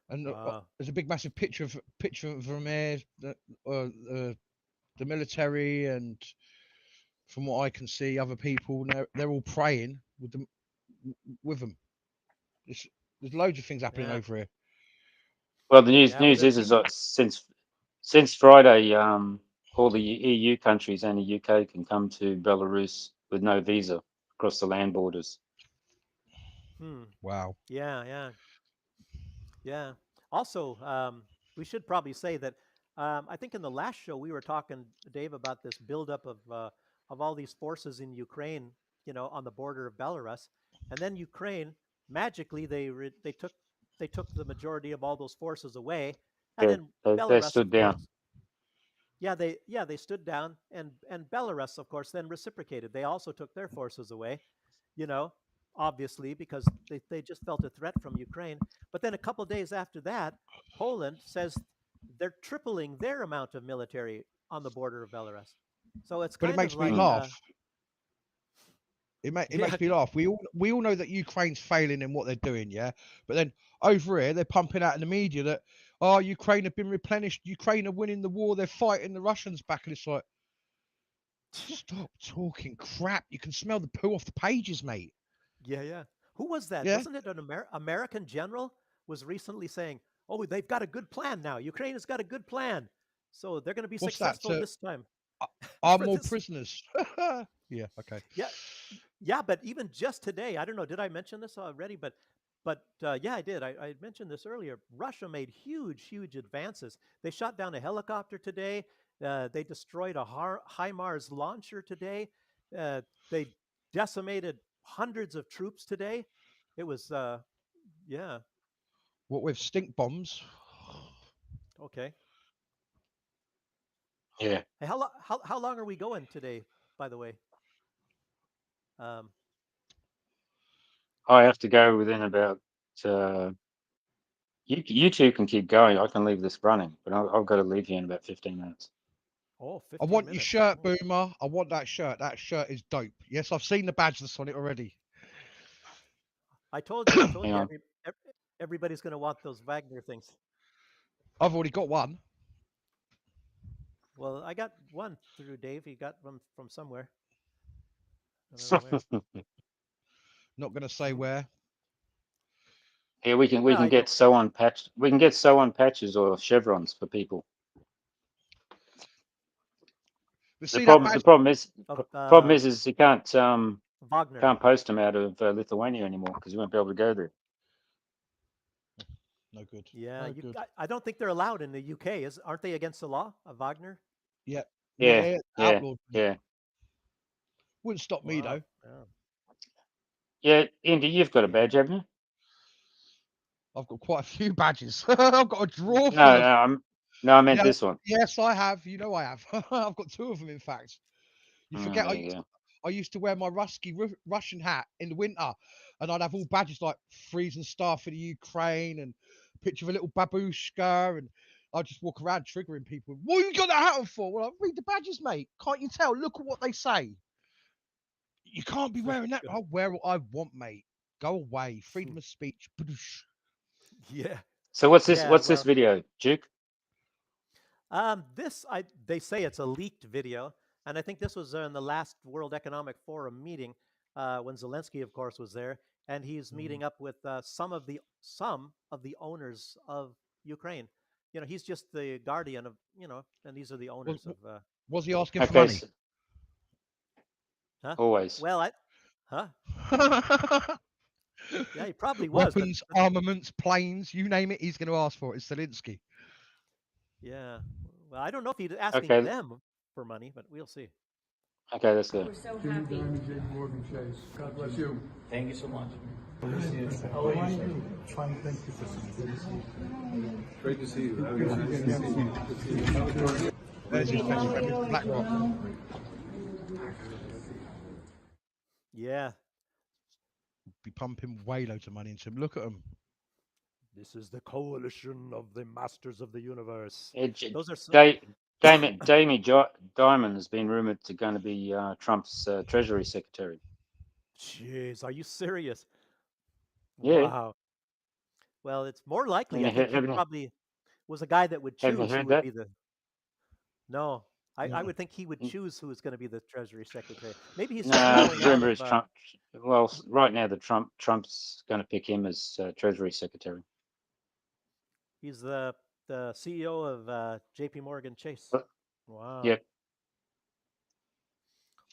And Wow. there's a big, massive picture of them here, the military, and from what I can see, other people. They're all praying with them. There's loads of things happening Yeah. over here. Well, the news Yeah. Well, news there's is people. since Friday, all the EU countries and the UK can come to Belarus with no visa across the land borders. Hmm. Wow. Yeah. Yeah. Yeah. Also, we should probably say that I think in the last show we were talking, Dave, about this buildup of all these forces in Ukraine, on the border of Belarus, and then Ukraine magically they took the majority of all those forces away, and Yeah, then they Belarus, stood of down. course, they stood down, and Belarus, of course, then reciprocated. They also took their forces away, you know, obviously, because they just felt a threat from Ukraine. But then a couple days after that, Poland says they're tripling their amount of military on the border of Belarus. So it's But it kind of makes me like, Mm. laugh. It yeah, makes me laugh. We all know that Ukraine's failing in what they're doing, yeah. But then over here they're pumping out in the media that Ukraine have been replenished. Ukraine are winning the war. They're fighting the Russians back, and it's like, stop talking crap. You can smell the poo off the pages, mate. yeah. Who was that? Yeah. Wasn't it an American general was recently saying, "Oh, they've got a good plan now. Ukraine has got a good plan, so they're going to be What's that? successful this time." Are For more this, prisoners? Yeah. Okay. yeah, yeah. But even just today, I don't know. Did I mention this already? But yeah, I did. I had mentioned this earlier. Russia made huge advances. They shot down a helicopter today. They destroyed a HIMARS launcher today. They decimated hundreds of troops today. It was, yeah, What with stink bombs? okay. Yeah. Hey, how long are we going today? By the way, um, I have to go within about. Uh, you two can keep going. I can leave this running, but I've got to leave you in about 15 minutes. oh, I 15 want your minutes. shirt, Oh. Boomer. I want that shirt. That shirt is dope. Yes, I've seen the badge that's on it already. I told you. I told Hang you. on. Everybody's going to want those Wagner things. I've already got one. Well, I got one through Dave. He got one from somewhere. I don't know where. Not going to say where. Yeah, we can Well, I get don't. sew-on patch. We can get sew-on patches or chevrons for people. But The see that problem badge? is you can't Wagner. post them out of Lithuania anymore because you won't be able to go there. No good. Yeah, No good. I don't think they're allowed in the UK. Aren't they against the law? Wagner. Yeah. Yeah, Yeah. yeah, Outlawed. yeah, Wouldn't stop me Wow. though. Yeah. yeah. Andy, you've got a Yeah. badge, haven't you? I've got quite a few badges. I've got a drawer full No, of. no, I meant Yeah. this one. Yes, I have. You know I have. I've got two of them, in fact. You forget There you go. I used to wear my Russian hat in the winter, and I'd have all badges like freezing star for the Ukraine and a picture of a little babushka, and I'd just walk around triggering people. What you got that hat for? Well, I read the badges, mate. Can't you tell? Look at what they say. You can't be wearing that. I'll wear what I want, mate. Go away. Freedom of speech. Badoosh. Yeah. So what's this? Yeah. What's this Well, video, Duke? they say it's a leaked video, and I think this was in the last World Economic Forum meeting when Zelensky, of course, was there, and he's meeting up with some of the owners of Ukraine. You know, he's just the guardian of, and these are the owners of. Was he asking for Okay, money? so Huh? always. Well, huh? Yeah, he probably was, but, Weapons, armaments, planes, you name it, he's going to ask for it. It's Zelensky. yeah. Well, I don't know if he's asking Okay, them for money, but we'll see. okay, let's go. We're so happy. Morgan Chase. God bless you. Thank you so much. How are you? Fine, thank you for something. Great to see you. There's his best friend, BlackRock. Yeah. Be pumping way loads of money into him. Look at him. This is the coalition of the masters of the universe. Edge, Those are some, Diamond has been rumored to going to be Trump's Treasury Secretary. Jeez, are you serious? Yeah. Wow. Well, it's more likely. I Haven't you think he heard, probably was a guy that would haven't you choose who heard would that? be the. No, I Mm, would think he would mm. choose who was going to be the Treasury Secretary. Maybe he's just No, growing the out rumor of. is Trump. Well, right now Trump's going to pick him as Treasury Secretary. He's the CEO of J.P. Morgan Chase. But, Wow. yep.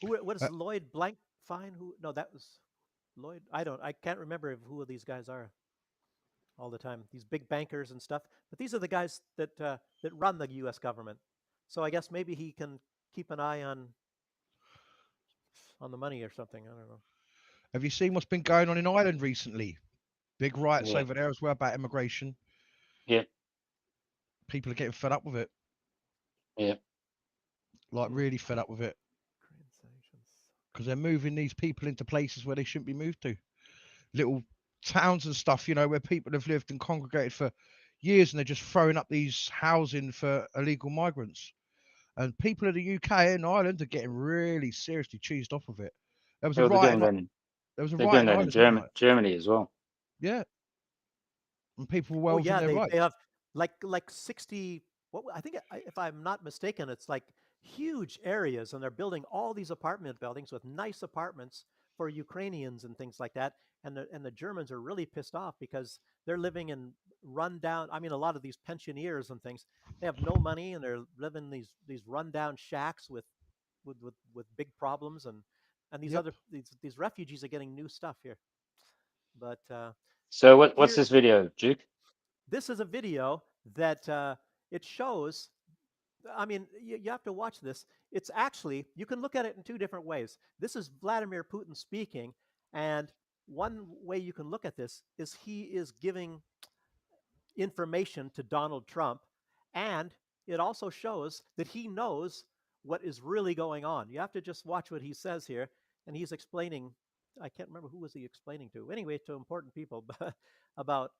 What is Lloyd Blankfein? Who? No, that was Lloyd. I can't remember who these guys are. All the time, these big bankers and stuff. But these are the guys that run the U.S. government. So I guess maybe he can keep an eye on the money or something. I don't know. Have you seen what's been going on in Ireland recently? Big riots Yeah. over there as well about immigration. Yeah. People are getting fed up with it. Yeah. Like really fed up with it. Because they're moving these people into places where they shouldn't be moved to. Little towns and stuff, you know, where people have lived and congregated for years, and they're just throwing up these housing for illegal migrants. And people in the UK and Ireland are getting really seriously cheesed off of it. There was a Well, they're riot. doing that in, There was a they're riot doing in that in Ireland one night. Germany as well. Yeah, and people were well Oh within yeah, their they rights. have like 60. What I think, if I'm not mistaken, it's like huge areas, and they're building all these apartment buildings with nice apartments for Ukrainians and things like that. And the Germans are really pissed off because they're living in rundown. I mean, a lot of these pensioners and things, they have no money, and they're living in these rundown shacks with big problems, and these Yep. other these refugees are getting new stuff here. But So what's here, this video, Duke? this is a video that it shows I mean, you have to watch this. It's actually, you can look at it in two different ways. This is Vladimir Putin speaking, and one way you can look at this is he is giving information to Donald Trump, and it also shows that he knows what is really going on. You have to just watch what he says here, and he's explaining. I can't remember who was he explaining to. Anyway, to important people about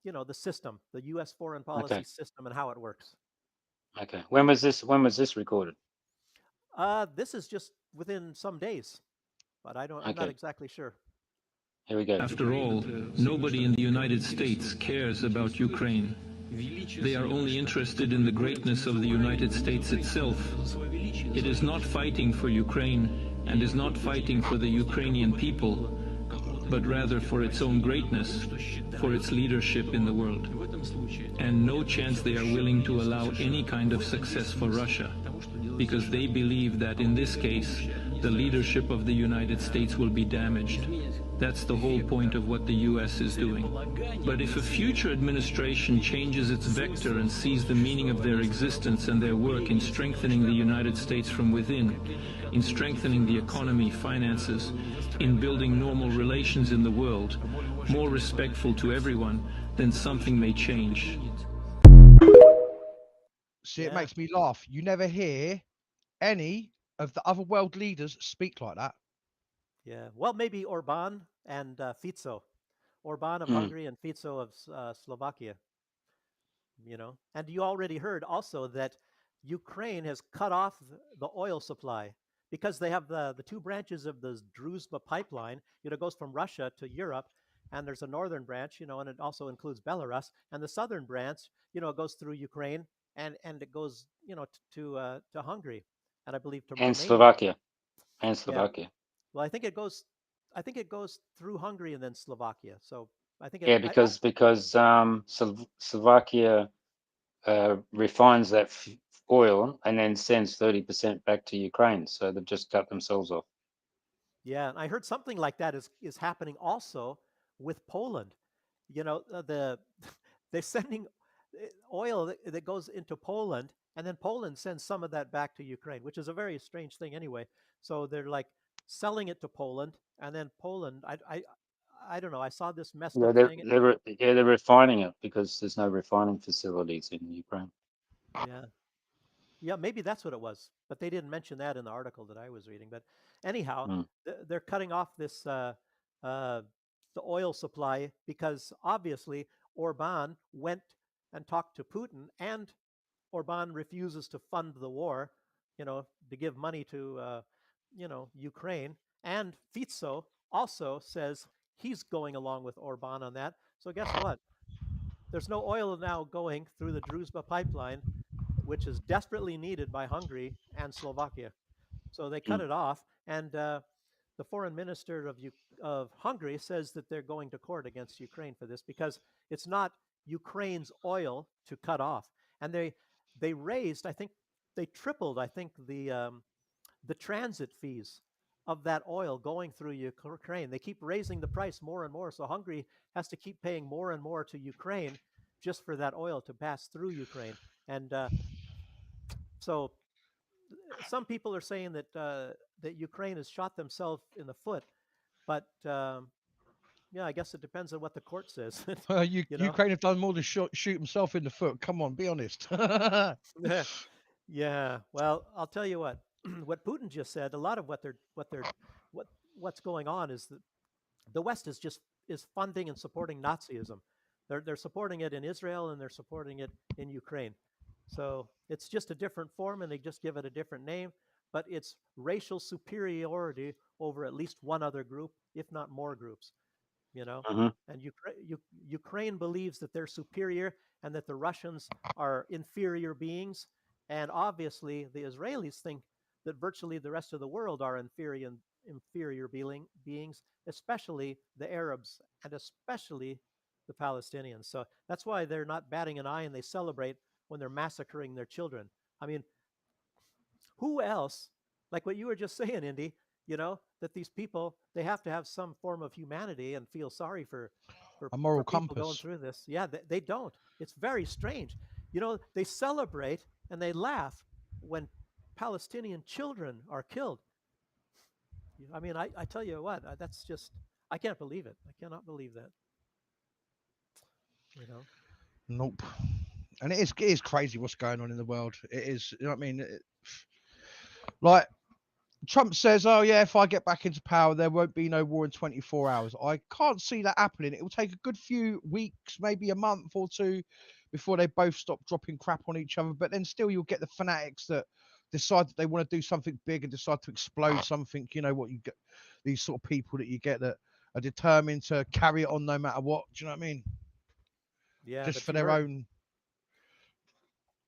the system, the U.S. foreign policy Okay. system, and how it works. Okay. When was this? When was this recorded? This is just within some days, but I'm not Okay. exactly sure. Here we go. After all, nobody in the United States cares about Ukraine. They are only interested in the greatness of the United States itself. It is not fighting for Ukraine and is not fighting for the Ukrainian people, but rather for its own greatness, for its leadership in the world. And no chance they are willing to allow any kind of success for Russia, because they believe that in this case, the leadership of the United States will be damaged. That's the whole point of what the US is doing. But if a future administration changes its vector and sees the meaning of their existence and their work in strengthening the United States from within, in strengthening the economy, finances, in building normal relations in the world, more respectful to everyone, then something may change. See, it Yeah. makes me laugh. You never hear any of the other world leaders speak like that. Yeah. Well, maybe Orban and Fico. Orban of Hungary and Fico of Slovakia. And you already heard also that Ukraine has cut off the oil supply because they have the two branches of the Druzhba pipeline. It goes from Russia to Europe, and there's a northern branch, and it also includes Belarus, and the southern branch, goes through Ukraine and it goes, to Hungary, and I believe to And Romania. Slovakia. And Yeah. Slovakia. Well, I think it goes through Hungary and then Slovakia. So I think Yeah, because Slovakia refines that oil and then sends 30% back to Ukraine. So they've just cut themselves off. Yeah, and I heard something like that is happening also with Poland. They're sending oil that goes into Poland, and then Poland sends some of that back to Ukraine, which is a very strange thing anyway. So they're like selling it to Poland, and then Poland, I don't know. I saw this messed Yeah, up thing. they're refining it because there's no refining facilities in Ukraine. Yeah. Yeah, maybe that's what it was, but they didn't mention that in the article that I was reading. But anyhow, they're cutting off this the oil supply because obviously Orban went and talked to Putin, and Orban refuses to fund the war, to give money to Ukraine, and Fico also says he's going along with Orban on that. So guess what? There's no oil now going through the Druzhba pipeline, which is desperately needed by Hungary and Slovakia. So they cut it off, and the foreign minister of Hungary says that they're going to court against Ukraine for this because it's not Ukraine's oil to cut off, and they raised, I think, they tripled, I think, the transit fees of that oil going through Ukraine. They keep raising the price more and more, so Hungary has to keep paying more and more to Ukraine just for that oil to pass through Ukraine. And so some people are saying that Ukraine has shot themselves in the foot, but yeah, I guess it depends on what the court says. Ukraine have done more than shoot himself in the foot. Come on, be honest. Yeah. Well, I'll tell you what. What Putin just said. A lot of what's going on is that the West is funding and supporting Nazism. They're supporting it in Israel and they're supporting it in Ukraine. So it's just a different form, and they just give it a different name. But it's racial superiority over at least one other group, if not more groups. And Ukraine believes that they're superior and that the Russians are inferior beings. And obviously, the Israelis think that virtually the rest of the world are inferior beings, especially the Arabs and especially the Palestinians. So that's why they're not batting an eye, and they celebrate when they're massacring their children. I mean, who else, like what you were just saying, Indy, that these people, they have to have some form of humanity and feel sorry for a moral people going compass. through this. Yeah, they don't. It's very strange. You know, they celebrate and they laugh when Palestinian children are killed. I mean, I tell you what, that's just, I can't believe it. I cannot believe that. You know? Nope. And it is crazy what's going on in the world. It is, you know what I mean? Like Trump says, oh yeah, if I get back into power, there won't be no war in 24 hours. I can't see that happening. It will take a good few weeks, maybe a month or two, before they both stop dropping crap on each other. But then still, you'll get the fanatics that decide that they want to do something big and decide to explode something. You know what you get? These sort of people that you get that are determined to carry it on no matter what. Do you know what I mean? Yeah, Just but for their own.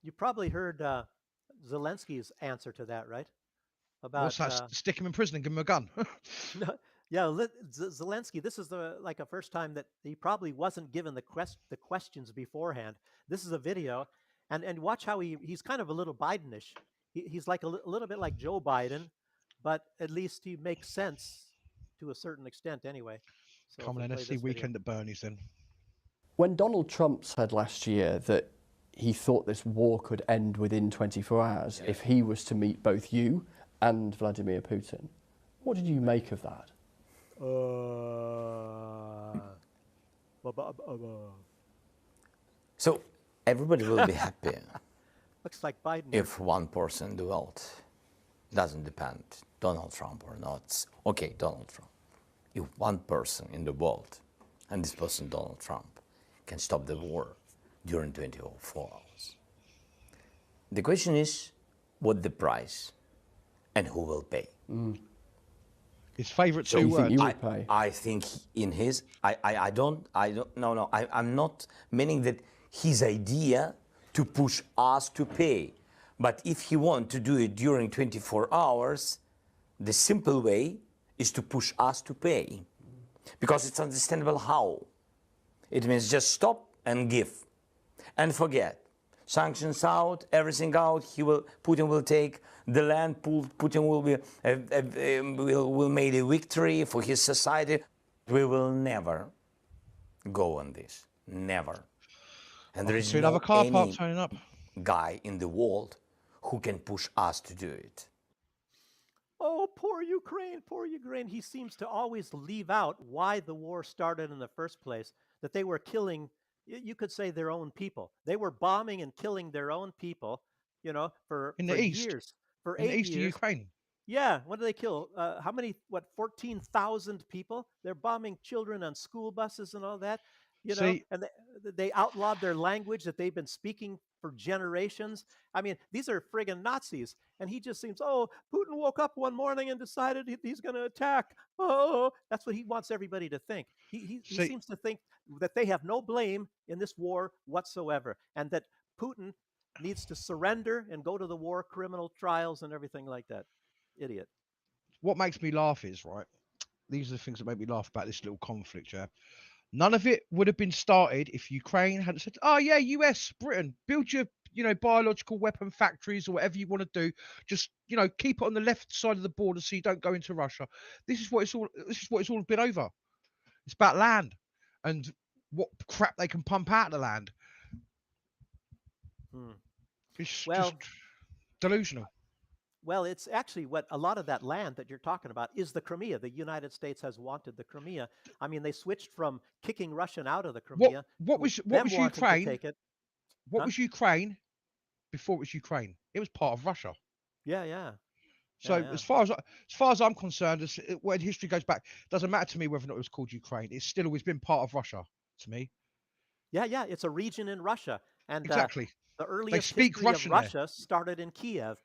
You probably heard Zelensky's answer to that, right? What's About that? Stick him in prison and give him a gun. yeah, Zelensky. This is the first time that he probably wasn't given the questions beforehand. This is a video, and watch how he's kind of a little Bidenish. He's like a little bit like Joe Biden, but at least he makes sense to a certain extent anyway. So Come on, let's see Weekend at Bernie's then. When Donald Trump said last year that he thought this war could end within 24 hours if he was to meet both you and Vladimir Putin, what did you make of that? So everybody will be happy Looks like Biden. if one person in the world doesn't depend Donald Trump or not. Okay, Donald Trump. If one person in the world, and this person Donald Trump, can stop the war during 24 hours. The question is, what the price and who will pay? His favourite two words. I think in his, I'm not meaning that his idea to push us to pay. But if he wants to do it during 24 hours, the simple way is to push us to pay. Because it's understandable how. It means just stop and give and forget. Sanctions out, everything out. Putin will take the land. Putin will make a victory for his society. We will never go on this, never. And there is no any guy in the world who can push us to do it. Oh, poor Ukraine, poor Ukraine. He seems to always leave out why the war started in the first place, that they were killing, you could say, their own people. They were bombing and killing their own people, you know, for years. For 8 years. In the east of Ukraine. Yeah, what did they kill? How many, 14,000 people? They're bombing children on school buses and all that, you know, and they outlawed their language that they've been speaking for generations. I mean, these are friggin' Nazis. And he just seems, Putin woke up one morning and decided he's going to attack. Oh, that's what he wants everybody to think. He seems to think that they have no blame in this war whatsoever, and that Putin needs to surrender and go to the war criminal trials and everything like that. Idiot. What makes me laugh is, right, these are the things that make me laugh about this little conflict, yeah? None of it would have been started if Ukraine had said, oh yeah, US, Britain, build your, biological weapon factories or whatever you want to do. Just, keep it on the left side of the border so you don't go into Russia. This is what it's all been over. It's about land and what crap they can pump out of the land. It's just delusional. Well, it's actually what a lot of that land that you're talking about is the Crimea. The United States has wanted the Crimea. I mean, they switched from kicking Russian out of the Crimea. What was Ukraine? What was Ukraine before it was Ukraine? It was part of Russia. Yeah. So as far as I'm concerned, when history goes back, it doesn't matter to me whether or not it was called Ukraine. It's still always been part of Russia to me. Yeah. It's a region in Russia, and exactly. The earliest history of Russia started in Kiev.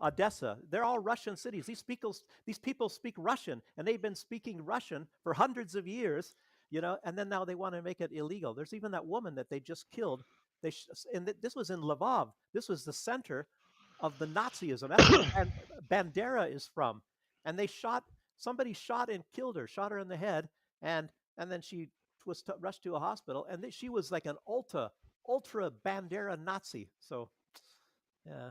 Odessa, they're all Russian cities. These people speak Russian, and they've been speaking Russian for hundreds of years, and then now they want to make it illegal. There's even that woman that they just killed. And this was in Lvov. This was the center of the Nazism. That's where Bandera is from. And somebody shot and killed her, shot her in the head, and then she was rushed to a hospital. And she was like an ultra Bandera Nazi. So, yeah.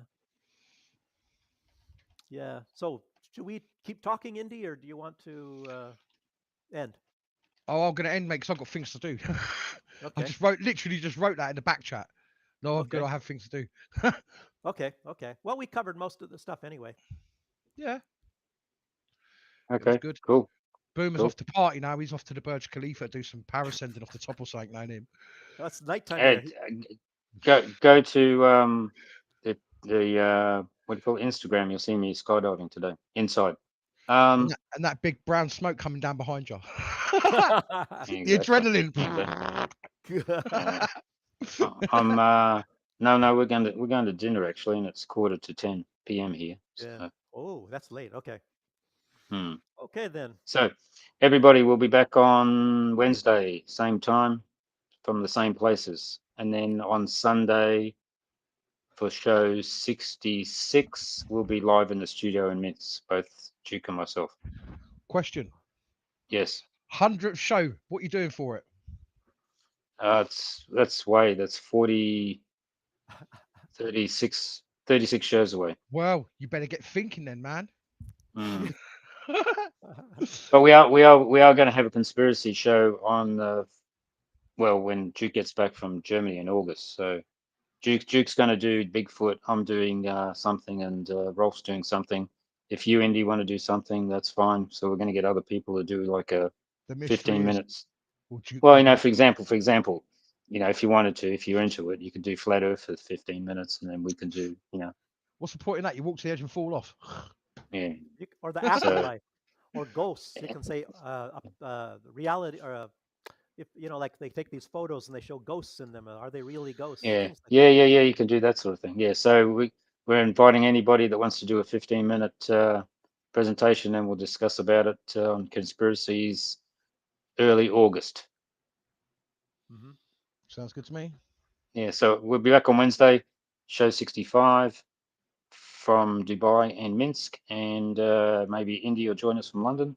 Yeah. So should we keep talking, Indy, or do you want to end? Oh, I'm going to end, mate, because I've got things to do. Okay. I literally just wrote that in the back chat. No, I'm Okay. good. I have things to do. Okay. Well, we covered most of the stuff anyway. Yeah, it was Okay, good. cool. Boomer's Cool. off to party now. He's off to the Burj Khalifa, do some parascending off the top or something, knowing him. Well, it's nighttime Ed, there. go to the what do you call it? Instagram. You'll see me skydiving today inside. And that big brown smoke coming down behind you. The adrenaline. No, we're going to dinner actually, and it's 9:45 p.m. here. Yeah. So, Oh, that's late. Okay. hmm. Okay then. So everybody will be back on Wednesday, same time, from the same places, and then on Sunday for show 66, we'll be live in the studio in Minsk, both Duke and myself. Question. Yes. 100th show. What are you doing for it? That's 40, 36 shows away. Well, you better get thinking then, man. Mm. But we are going to have a conspiracy show on when Duke gets back from Germany in August. So Duke's going to do Bigfoot. I'm doing something, and Rolf's doing something. If you, Indy, want to do something, that's fine. So we're going to get other people to do like a 15 minutes. Well, for example, if you wanted to, if you're into it, you could do Flat Earth for 15 minutes, and then we can do, What's the point in that? You walk to the edge and fall off. Yeah. Or the afterlife, or ghosts. You can say reality, or if like they take these photos and they show ghosts in them. Are they really ghosts? Yeah, Things like yeah. You can do that sort of thing. Yeah. So we're inviting anybody that wants to do a 15-minute presentation, and we'll discuss about it on conspiracies early August. Mm-hmm. Sounds good to me. Yeah. So we'll be back on Wednesday, show 65 from Dubai and Minsk, and maybe Indy will join us from London,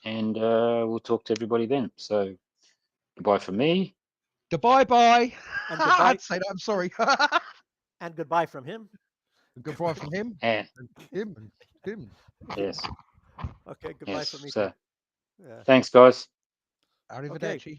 and we'll talk to everybody then. So goodbye from me. Goodbye, bye. And goodbye. I'd say that. I'm sorry. And goodbye from him. Goodbye from him. And him. And him. Yes. Okay. Goodbye from me. So Yeah. thanks, guys. Arrivederci.